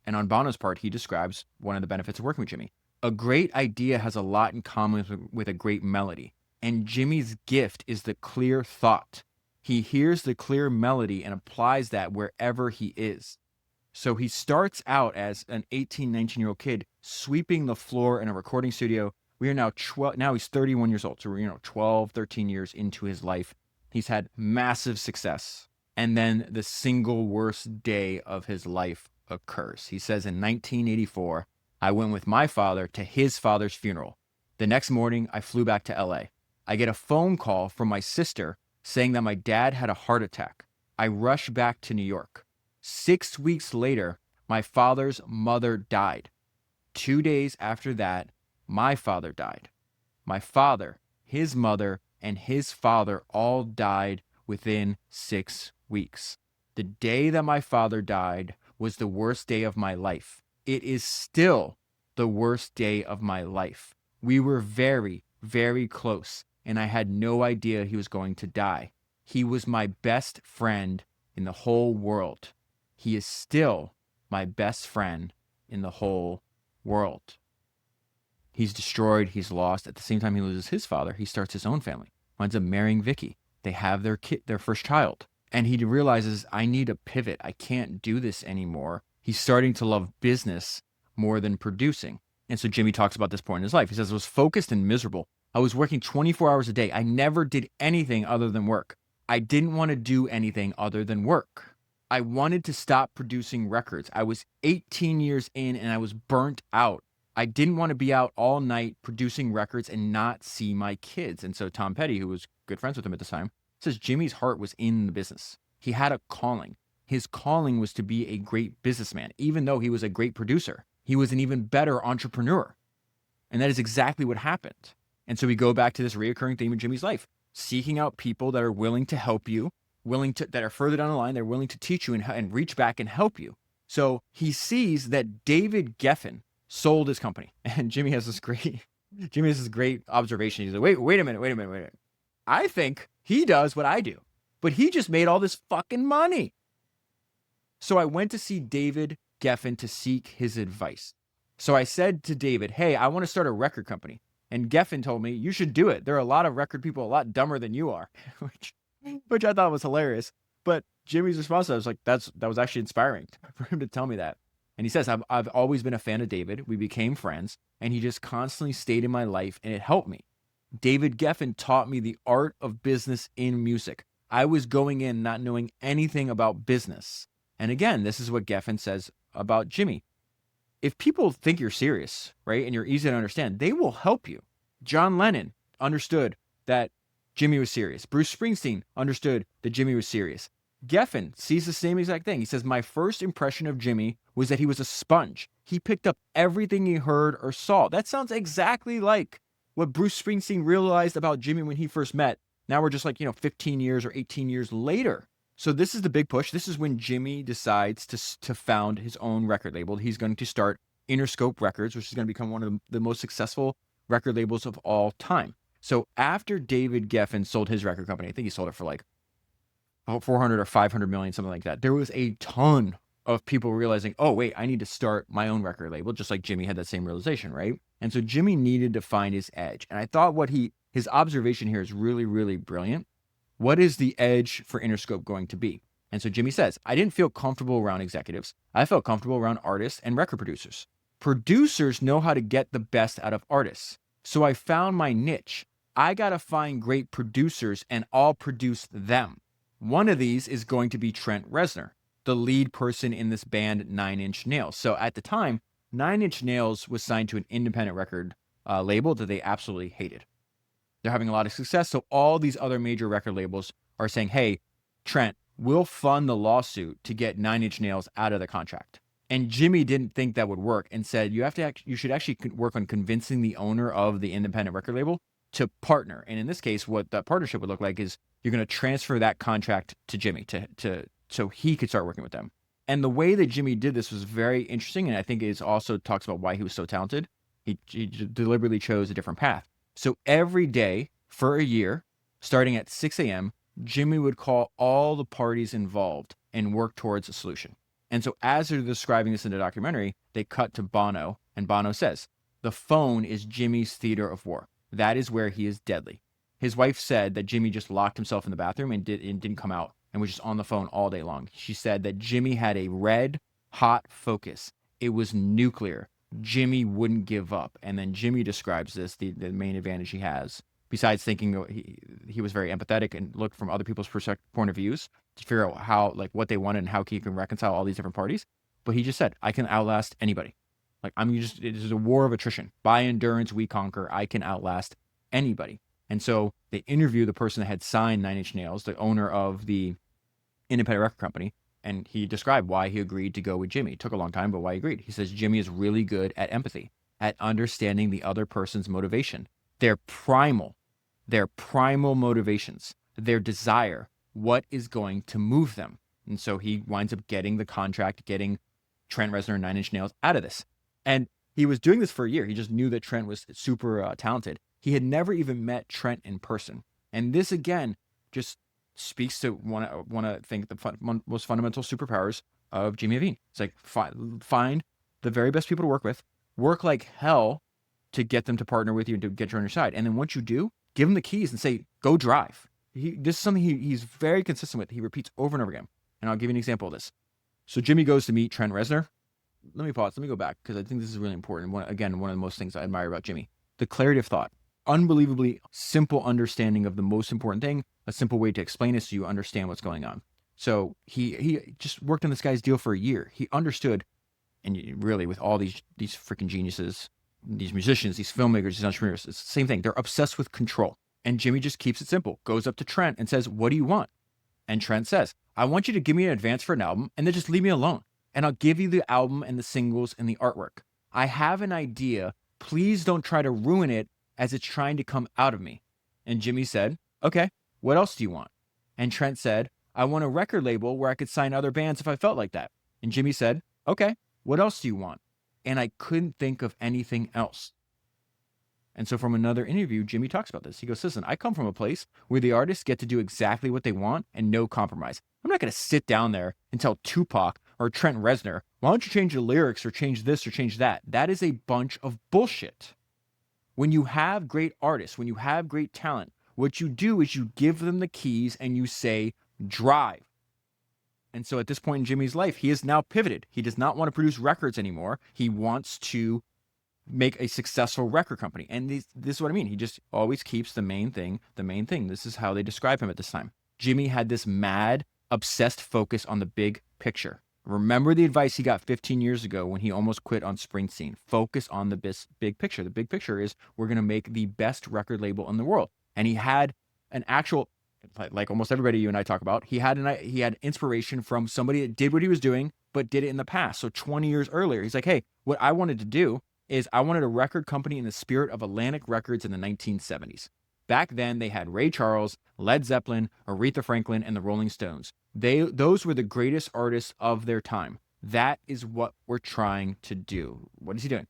And on Bono's part, he describes one of the benefits of working with Jimmy. A great idea has a lot in common with a great melody. And Jimmy's gift is the clear thought. He hears the clear melody and applies that wherever he is. So he starts out as an 18, 19-year-old kid sweeping the floor in a recording studio. We are now now he's 31 years old. So we're 12, 13 years into his life. He's had massive success. And then the single worst day of his life occurs. He says in 1984, I went with my father to his father's funeral. The next morning, I flew back to LA. I get a phone call from my sister saying that my dad had a heart attack. I rush back to New York. 6 weeks later, my father's mother died. 2 days after that, my father died. My father, his mother, and his father all died within 6 weeks. The day that my father died was the worst day of my life. It is still the worst day of my life. We were very, very close, and I had no idea he was going to die. He was my best friend in the whole world. He is still my best friend in the whole world. He's destroyed. He's lost. At the same time he loses his father, he starts his own family. Winds up marrying Vicky. They have their kid, their first child. And he realizes, I need a pivot. I can't do this anymore. He's starting to love business more than producing. And so Jimmy talks about this point in his life. He says, I was focused and miserable. I was working 24 hours a day. I never did anything other than work. I didn't want to do anything other than work. I wanted to stop producing records. I was 18 years in and I was burnt out. I didn't want to be out all night producing records and not see my kids. And so Tom Petty, who was good friends with him at the time, says Jimmy's heart was in the business. He had a calling. His calling was to be a great businessman. Even though he was a great producer, he was an even better entrepreneur. And that is exactly what happened. And so we go back to this reoccurring theme in Jimmy's life, seeking out people that are willing to help you, that are further down the line, they're willing to teach you and reach back and help you. So he sees that David Geffen sold his company. And Jimmy has this great observation. He's like, wait a minute. I think he does what I do, but he just made all this fucking money. So I went to see David Geffen to seek his advice. So I said to David, hey, I want to start a record company. And Geffen told me, you should do it. There are a lot of record people a lot dumber than you are, which I thought was hilarious. But Jimmy's response, I was like, that was actually inspiring for him to tell me that. And he says, I've always been a fan of David. We became friends, and he just constantly stayed in my life, and it helped me. David Geffen taught me the art of business in music. I was going in not knowing anything about business. And again, this is what Geffen says about Jimmy. If people think you're serious, right, and you're easy to understand, they will help you. John Lennon understood that Jimmy was serious. Bruce Springsteen understood that Jimmy was serious. Geffen sees the same exact thing. He says, my first impression of Jimmy was that he was a sponge. He picked up everything he heard or saw. That sounds exactly like what Bruce Springsteen realized about Jimmy when he first met. Now we're just 15 years or 18 years later. So this is the big push. This is when Jimmy decides to found his own record label. He's going to start Interscope Records, which is going to become one of the most successful record labels of all time. So after David Geffen sold his record company, I think he sold it for like 400 or 500 million, something like that. There was a ton of people realizing, oh, wait, I need to start my own record label, just like Jimmy had that same realization, right? And so Jimmy needed to find his edge. And I thought his observation here is really, really brilliant. What is the edge for Interscope going to be? And so Jimmy says, I didn't feel comfortable around executives. I felt comfortable around artists and record producers. Producers know how to get the best out of artists. So I found my niche. I got to find great producers and I'll produce them. One of these is going to be Trent Reznor, the lead person in this band 9 Inch Nails. So at the time, 9 Inch Nails was signed to an independent record label that they absolutely hated. They're having a lot of success. So all these other major record labels are saying, hey, Trent, we'll fund the lawsuit to get 9 Inch Nails out of the contract. And Jimmy didn't think that would work and said, you should actually work on convincing the owner of the independent record label to partner. And in this case, what that partnership would look like is you're going to transfer that contract to Jimmy so he could start working with them. And the way that Jimmy did this was very interesting. And I think it also talks about why he was so talented. He deliberately chose a different path. So every day for a year, starting at 6 a.m., Jimmy would call all the parties involved and work towards a solution. And so as they're describing this in the documentary, they cut to Bono, and Bono says, the phone is Jimmy's theater of war. That is where he is deadly. His wife said that Jimmy just locked himself in the bathroom and didn't come out and was just on the phone all day long. She said that Jimmy had a red hot focus. It was nuclear. Jimmy wouldn't give up. And then Jimmy describes this, the main advantage he has, besides thinking he was very empathetic and looked from other people's point of views to figure out how, like, what they wanted and how he can reconcile all these different parties. But he just said, I can outlast anybody. Like, it is a war of attrition. By endurance, we conquer. I can outlast anybody. And so they interview the person that had signed Nine Inch Nails, the owner of the independent record company, and he described why he agreed to go with Jimmy. It took a long time, but why he agreed. He says Jimmy is really good at empathy, at understanding the other person's motivation, their primal motivations, their desire, what is going to move them. And so he winds up getting the contract, getting Trent Reznor and Nine Inch Nails out of this. And he was doing this for a year. He just knew that Trent was super talented. He had never even met Trent in person. And this, again, just speaks to one to think the most fundamental superpowers of Jimmy Iovine. It's like, find the very best people to work like hell to get them to partner with you and to get you on your side. And then once you do, give him the keys and say, go drive. This is something he's very consistent with. He repeats over and over again. And I'll give you an example of this. So Jimmy goes to meet Trent Reznor. Let me pause. Let me go back because I think this is really important. One of the most things I admire about Jimmy, the clarity of thought, unbelievably simple understanding of the most important thing, a simple way to explain it so you understand what's going on. So he just worked on this guy's deal for a year. He understood, and really with all these freaking geniuses, these musicians, these filmmakers, these entrepreneurs, it's the same thing. They're obsessed with control. And Jimmy just keeps it simple, goes up to Trent and says, what do you want? And Trent says, I want you to give me an advance for an album and then just leave me alone. And I'll give you the album and the singles and the artwork. I have an idea. Please don't try to ruin it as it's trying to come out of me. And Jimmy said, okay, what else do you want? And Trent said, I want a record label where I could sign other bands if I felt like that. And Jimmy said, okay, what else do you want? And I couldn't think of anything else. And so from another interview, Jimmy talks about this. He goes, listen, I come from a place where the artists get to do exactly what they want and no compromise. I'm not going to sit down there and tell Tupac or Trent Reznor, why don't you change the lyrics or change this or change that? That is a bunch of bullshit. When you have great artists, when you have great talent, what you do is you give them the keys and you say, drive. And so at this point in Jimmy's life, he has now pivoted. He does not want to produce records anymore. He wants to make a successful record company. And this is what I mean. He just always keeps the main thing. This is how they describe him at this time. Jimmy had this mad, obsessed focus on the big picture. Remember the advice he got 15 years ago when he almost quit on Springsteen. Focus on the big picture. The big picture is we're going to make the best record label in the world. And he had an actual, like almost everybody you and I talk about, he had inspiration from somebody that did what he was doing, but did it in the past. So 20 years earlier, he's like, hey, what I wanted to do is I wanted a record company in the spirit of Atlantic Records in the 1970s. Back then, they had Ray Charles, Led Zeppelin, Aretha Franklin, and the Rolling Stones. Those were the greatest artists of their time. That is what we're trying to do. What is he doing?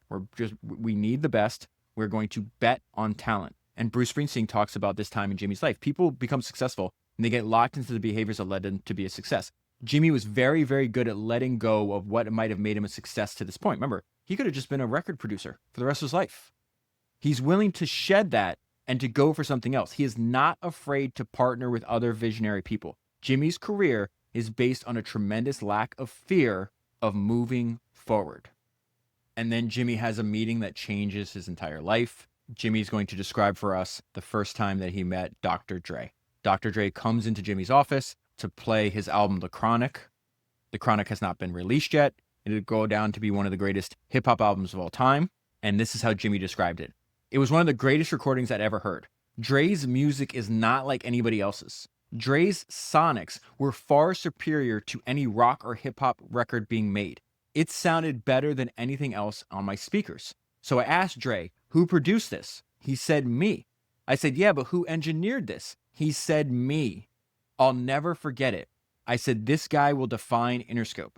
We need the best. We're going to bet on talent. And Bruce Springsteen talks about this time in Jimmy's life. People become successful, and they get locked into the behaviors that led them to be a success. Jimmy was very, very good at letting go of what might have made him a success to this point. Remember, he could have just been a record producer for the rest of his life. He's willing to shed that and to go for something else. He is not afraid to partner with other visionary people. Jimmy's career is based on a tremendous lack of fear of moving forward. And then Jimmy has a meeting that changes his entire life. Jimmy's going to describe for us the first time that he met Dr. Dre. Dr. Dre comes into Jimmy's office to play his album, The Chronic. The Chronic has not been released yet. It'll go down to be one of the greatest hip-hop albums of all time. And this is how Jimmy described it. It was one of the greatest recordings I'd ever heard. Dre's music is not like anybody else's. Dre's sonics were far superior to any rock or hip-hop record being made. It sounded better than anything else on my speakers. So I asked Dre, who produced this? He said, me. I said, yeah, but who engineered this? He said, me. I'll never forget it. I said, this guy will define Interscope.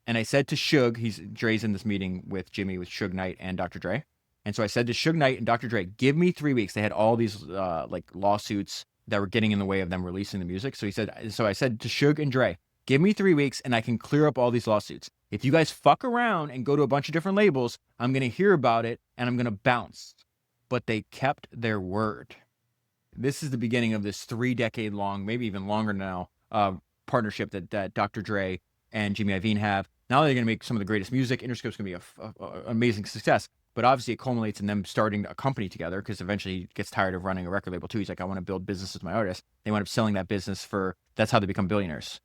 And I said to Suge, Dre's in this meeting with Jimmy, with Suge Knight and Dr. Dre. And so I said to Suge Knight and Dr. Dre, give me 3 weeks. They had all these lawsuits that were getting in the way of them releasing the music. So I said to Suge and Dre, give me 3 weeks and I can clear up all these lawsuits. If you guys fuck around and go to a bunch of different labels, I'm going to hear about it and I'm going to bounce. But they kept their word. This is the beginning of this 3-decade long, maybe even longer now, partnership that Dr. Dre and Jimmy Iovine have. Not only are they going to make some of the greatest music, Interscope's going to be an amazing success, but obviously it culminates in them starting a company together because eventually he gets tired of running a record label too. He's like, I want to build business with my artists. They wind up selling that business that's how they become billionaires.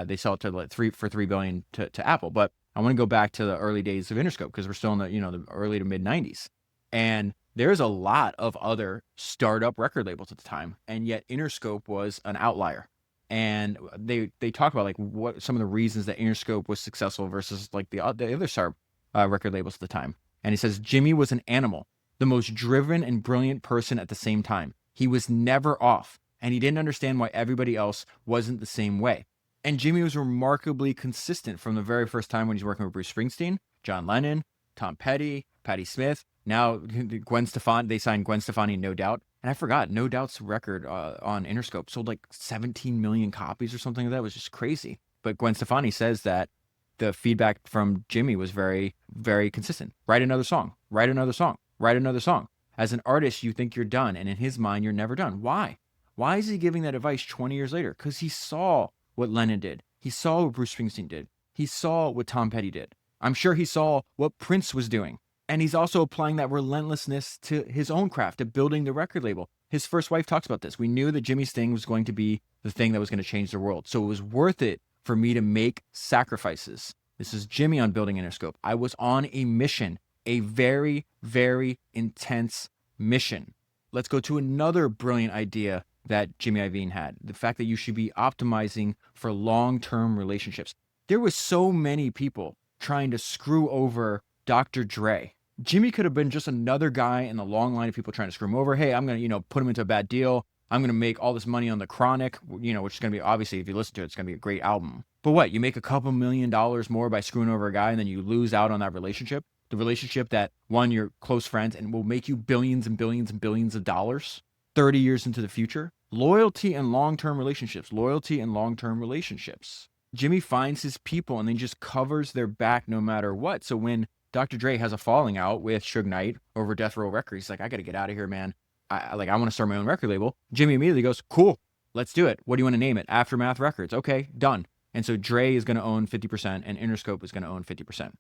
They sell it to like $3 billion to Apple. But I want to go back to the early days of Interscope because we're still in the early to mid 90s. And there's a lot of other startup record labels at the time. And yet Interscope was an outlier. And they talk about like what some of the reasons that Interscope was successful versus like the other startup record labels at the time. And he says, Jimmy was an animal, the most driven and brilliant person at the same time. He was never off, and he didn't understand why everybody else wasn't the same way. And Jimmy was remarkably consistent from the very first time when he's working with Bruce Springsteen, John Lennon, Tom Petty, Patti Smith. Now Gwen Stefani, they signed Gwen Stefani, No Doubt. And I forgot, No Doubt's record on Interscope sold like 17 million copies or something like that. It was just crazy. But Gwen Stefani says that the feedback from Jimmy was very, very consistent. Write another song, write another song, write another song. As an artist, you think you're done. And in his mind, you're never done. Why? Why is he giving that advice 20 years later? Because he saw what Lennon did. He saw what Bruce Springsteen did. He saw what Tom Petty did. I'm sure he saw what Prince was doing. And he's also applying that relentlessness to his own craft, to building the record label. His first wife talks about this. We knew that Jimmy's thing was going to be the thing that was going to change the world. So it was worth it for me to make sacrifices. This is Jimmy on building Interscope. I was on a mission, a very, very intense mission. Let's go to another brilliant idea that Jimmy Iovine had. The fact that you should be optimizing for long-term relationships. There was so many people trying to screw over Dr. Dre. Jimmy could have been just another guy in the long line of people trying to screw him over. Hey, I'm going to, put him into a bad deal. I'm going to make all this money on The Chronic, which is going to be, obviously, if you listen to it, it's going to be a great album. But what? You make a couple $1 million more by screwing over a guy, and then you lose out on that relationship? The relationship that, one, you're close friends and will make you billions and billions and billions of dollars 30 years into the future? Loyalty and long-term relationships. Loyalty and long-term relationships. Jimmy finds his people and then just covers their back no matter what. So when Dr. Dre has a falling out with Suge Knight over Death Row Records, he's like, I got to get out of here, man. I want to start my own record label. Jimmy immediately goes, cool, let's do it. What do you want to name it? Aftermath Records. Okay, done. And so Dre is going to own 50% and Interscope is going to own 50%.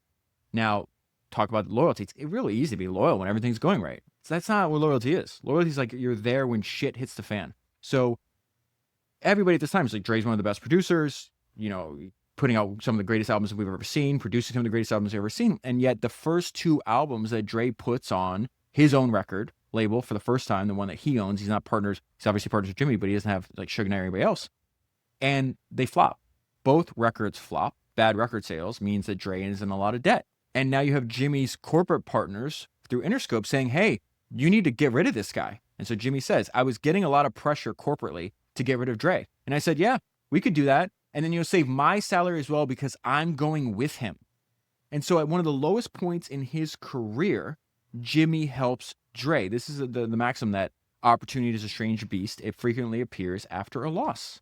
Now, talk about loyalty. It's really easy to be loyal when everything's going right. So that's not what loyalty is. Loyalty is like you're there when shit hits the fan. So everybody at this time is like, Dre's one of the best producers, putting out some of the greatest albums that we've ever seen, producing some of the greatest albums we've ever seen. And yet the first two albums that Dre puts on his own record label for the first time, the one that he owns, he's obviously partners with Jimmy, but he doesn't have like Suge Knight or anybody else. And they flop. Both records flop. Bad record sales means that Dre is in a lot of debt. And now you have Jimmy's corporate partners through Interscope saying, hey, you need to get rid of this guy. And so Jimmy says, I was getting a lot of pressure corporately to get rid of Dre. And I said, yeah, we could do that. And then you'll save my salary as well because I'm going with him. And so at one of the lowest points in his career, Jimmy helps Dre. This is the maxim that opportunity is a strange beast. It frequently appears after a loss.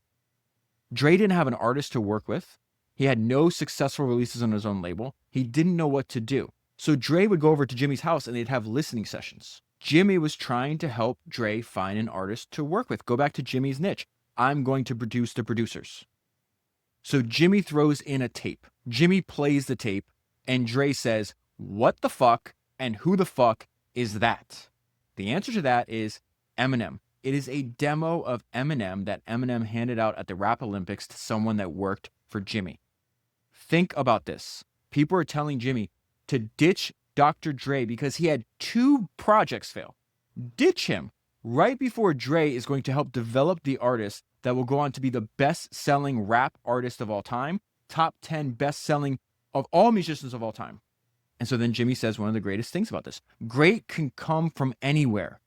Dre didn't have an artist to work with. He had no successful releases on his own label. He didn't know what to do. So Dre would go over to Jimmy's house and they'd have listening sessions. Jimmy was trying to help Dre find an artist to work with. Go back to Jimmy's niche. I'm going to produce the producers. So Jimmy throws in a tape. Jimmy plays the tape and Dre says, what the fuck and who the fuck is that? The answer to that is Eminem. It is a demo of Eminem that Eminem handed out at the Rap Olympics to someone that worked for Jimmy. Think about this. People are telling Jimmy to ditch Dr. Dre because he had 2 projects fail. Ditch him right before Dre is going to help develop the artist that will go on to be the best-selling rap artist of all time, top 10 best-selling of all musicians of all time. And so then Jimmy says one of the greatest things about this. Great can come from anywhere.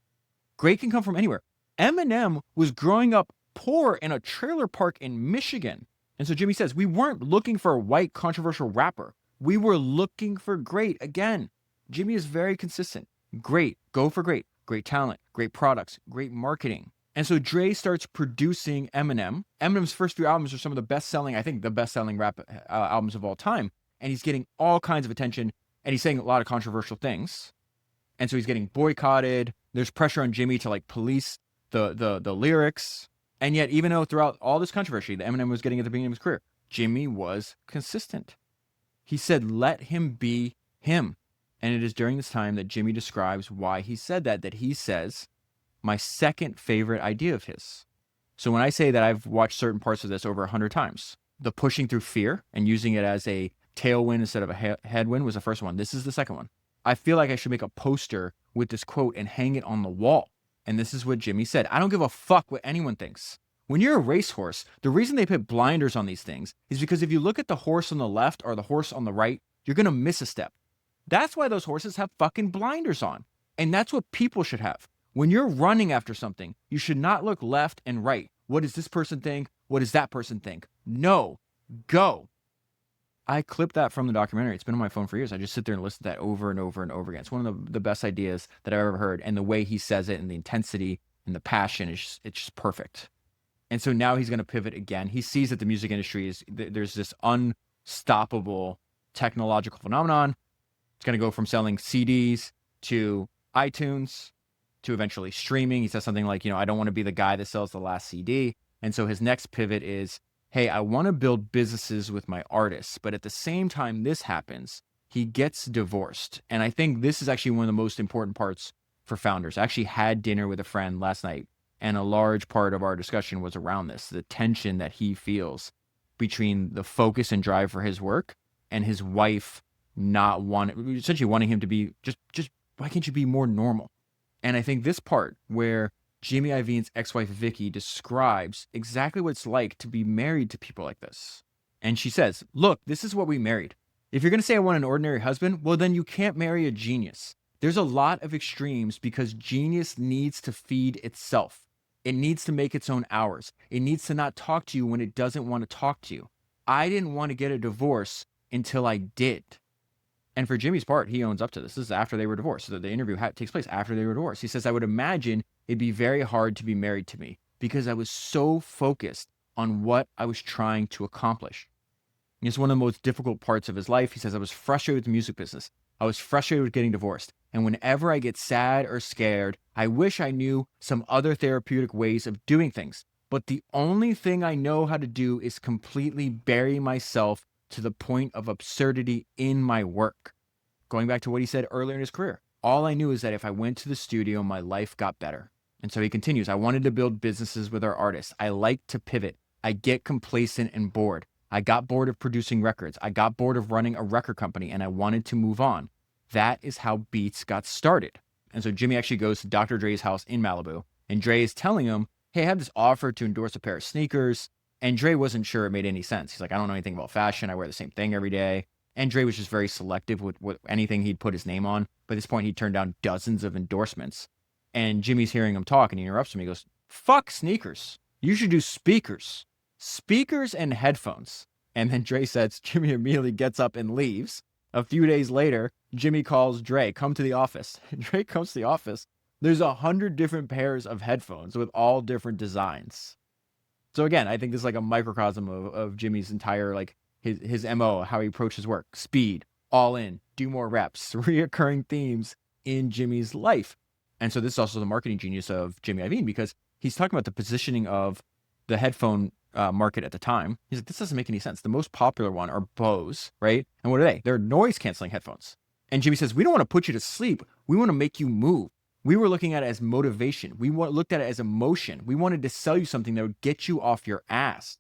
Great can come from anywhere. Eminem was growing up poor in a trailer park in Michigan. And so Jimmy says, we weren't looking for a white controversial rapper. We were looking for great. Again, Jimmy is very consistent. Great. Go for great. Great talent. Great products. Great marketing. And so Dre starts producing Eminem. Eminem's first few albums are some of the best-selling, I think the best-selling rap albums of all time. And he's getting all kinds of attention. And he's saying a lot of controversial things. And so he's getting boycotted. There's pressure on Jimmy to like police the lyrics. And yet, even though throughout all this controversy that Eminem was getting at the beginning of his career, Jimmy was consistent. He said, let him be him. And it is during this time that Jimmy describes why he said that he says, my second favorite idea of his. So when I say that I've watched certain parts of this over 100 times, the pushing through fear and using it as a tailwind instead of a headwind was the first one. This is the second one. I feel like I should make a poster with this quote and hang it on the wall. And this is what Jimmy said. I don't give a fuck what anyone thinks. When you're a racehorse, the reason they put blinders on these things is because if you look at the horse on the left or the horse on the right, you're going to miss a step. That's why those horses have fucking blinders on. And that's what people should have. When you're running after something, you should not look left and right. What does this person think? What does that person think? No, go. I clipped that from the documentary. It's been on my phone for years. I just sit there and listen to that over and over and over again. It's one of the best ideas that I've ever heard. And the way he says it and the intensity and the passion, it's just perfect. And so now he's going to pivot again. He sees that the music industry is, there's this unstoppable technological phenomenon. It's going to go from selling CDs to iTunes to eventually streaming. He says something like, I don't want to be the guy that sells the last CD. And so his next pivot is, hey, I want to build businesses with my artists. But at the same time this happens, he gets divorced. And I think this is actually one of the most important parts for founders. I actually had dinner with a friend last night, and a large part of our discussion was around this, the tension that he feels between the focus and drive for his work and his wife essentially wanting him to be just why can't you be more normal? And I think this part where Jimmy Iovine's ex-wife Vicky describes exactly what it's like to be married to people like this. And she says, look, this is what we married. If you're going to say I want an ordinary husband, well, then you can't marry a genius. There's a lot of extremes because genius needs to feed itself. It needs to make its own hours. It needs to not talk to you when it doesn't want to talk to you. I didn't want to get a divorce until I did. And for Jimmy's part, he owns up to this. This is after they were divorced. So the interview takes place after they were divorced. He says, I would imagine it'd be very hard to be married to me because I was so focused on what I was trying to accomplish. And it's one of the most difficult parts of his life. He says, I was frustrated with the music business. I was frustrated with getting divorced. And whenever I get sad or scared, I wish I knew some other therapeutic ways of doing things. But the only thing I know how to do is completely bury myself to the point of absurdity in my work. Going back to what he said earlier in his career, all I knew is that if I went to the studio, my life got better. And so he continues, I wanted to build businesses with our artists. I like to pivot. I get complacent and bored. I got bored of producing records. I got bored of running a record company and I wanted to move on. That is how Beats got started. And so Jimmy actually goes to Dr. Dre's house in Malibu, and Dre is telling him, hey, I have this offer to endorse a pair of sneakers. And Dre wasn't sure it made any sense. He's like, I don't know anything about fashion. I wear the same thing every day. And Dre was just very selective with anything he'd put his name on. By this point, he turned down dozens of endorsements. And Jimmy's hearing him talk, and he interrupts him. He goes, fuck sneakers. You should do speakers. Speakers and headphones. And then Dre says, Jimmy immediately gets up and leaves. A few days later, Jimmy calls Dre, come to the office. Dre comes to the office. There's 100 different pairs of headphones with all different designs. So again, I think this is like a microcosm of Jimmy's entire, like his MO, how he approaches work. Speed, all in, do more reps, reoccurring themes in Jimmy's life. And so this is also the marketing genius of Jimmy Iovine, because he's talking about the positioning of the headphone market at the time. He's like, this doesn't make any sense. The most popular one are Bose, right? And what are they? They're noise canceling headphones. And Jimmy says, we don't want to put you to sleep. We want to make you move. We were looking at it as motivation. We looked at it as emotion. We wanted to sell you something that would get you off your ass.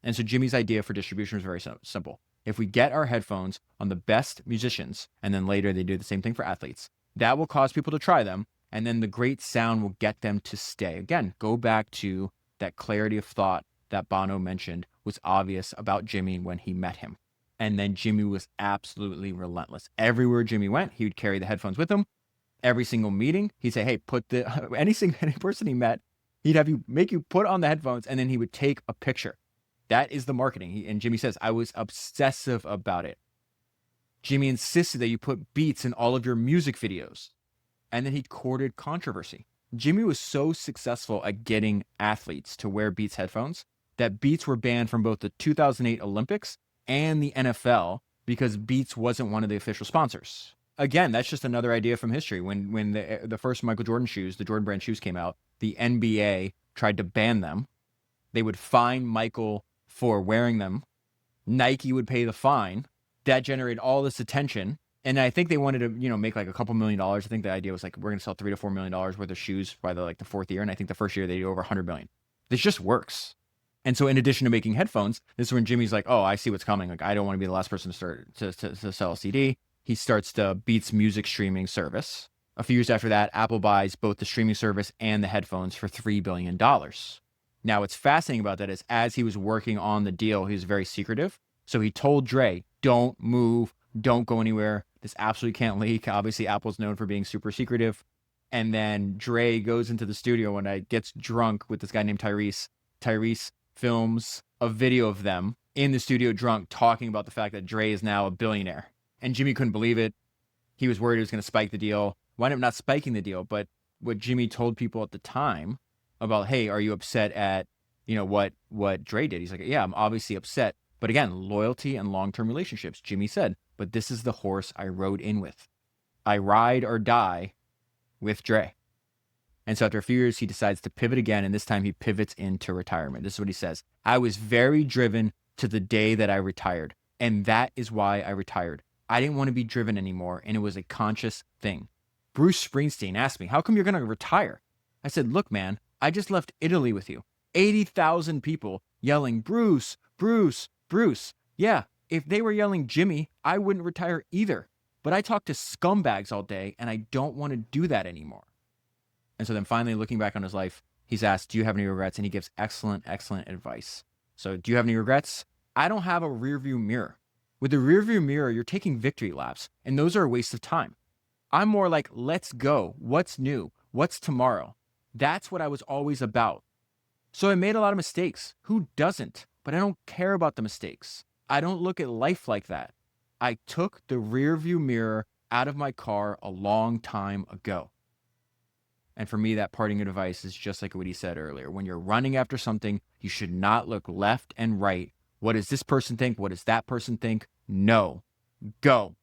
And so Jimmy's idea for distribution was very simple. If we get our headphones on the best musicians, and then later they do the same thing for athletes, that will cause people to try them. And then the great sound will get them to stay. Again, go back to that clarity of thought that Bono mentioned was obvious about Jimmy when he met him. And then Jimmy was absolutely relentless. Everywhere Jimmy went, he would carry the headphones with him. Every single meeting, he'd say, hey, any person he met, he'd have you make you put on the headphones, and then he would take a picture. That is the marketing. And Jimmy says, I was obsessive about it. Jimmy insisted that you put Beats in all of your music videos. And then he courted controversy. Jimmy was so successful at getting athletes to wear Beats headphones that Beats were banned from both the 2008 Olympics and the NFL because Beats wasn't one of the official sponsors. Again, that's just another idea from history. When the first Michael Jordan shoes, the Jordan brand shoes came out, the NBA tried to ban them. They would fine Michael for wearing them. Nike would pay the fine. that generated all this attention. And I think they wanted to, make like a couple $1,000,000. I think the idea was like, we're going to sell $3 to $4 million worth of shoes by the fourth year. And I think the first year they do over 100 million. This just works. And so in addition to making headphones, this is when Jimmy's like, oh, I see what's coming. Like, I don't want to be the last person to start to sell a CD. He starts the Beats music streaming service. A few years after that, Apple buys both the streaming service and the headphones for $3 billion. Now, what's fascinating about that is as he was working on the deal, he was very secretive. So he told Dre, don't move, don't go anywhere. This absolutely can't leak. Obviously, Apple's known for being super secretive. And then Dre goes into the studio one night, gets drunk with this guy named Tyrese. Tyrese films a video of them in the studio drunk talking about the fact that Dre is now a billionaire. And Jimmy couldn't believe it. He was worried it was going to spike the deal. Wound up not spiking the deal, but what Jimmy told people at the time about, hey, are you upset at, what Dre did? He's like, yeah, I'm obviously upset. But again, loyalty and long-term relationships, Jimmy said, but this is the horse I rode in with. I ride or die with Dre. And so after a few years, he decides to pivot again, and this time he pivots into retirement. This is what he says. I was very driven to the day that I retired, and that is why I retired. I didn't want to be driven anymore, and it was a conscious thing. Bruce Springsteen asked me, how come you're going to retire? I said, look, man, I just left Italy with you. 80,000 people yelling, Bruce, Bruce, Bruce. Yeah, if they were yelling Jimmy, I wouldn't retire either. But I talk to scumbags all day, and I don't want to do that anymore. And so then finally, looking back on his life, he's asked, do you have any regrets? And he gives excellent, excellent advice. So do you have any regrets? I don't have a rearview mirror. With the rearview mirror, you're taking victory laps, and those are a waste of time. I'm more like, let's go. What's new? What's tomorrow? That's what I was always about. So I made a lot of mistakes. Who doesn't? But I don't care about the mistakes. I don't look at life like that. I took the rearview mirror out of my car a long time ago. And for me, that parting advice is just like what he said earlier. When you're running after something, you should not look left and right. What does this person think? What does that person think? No. Go.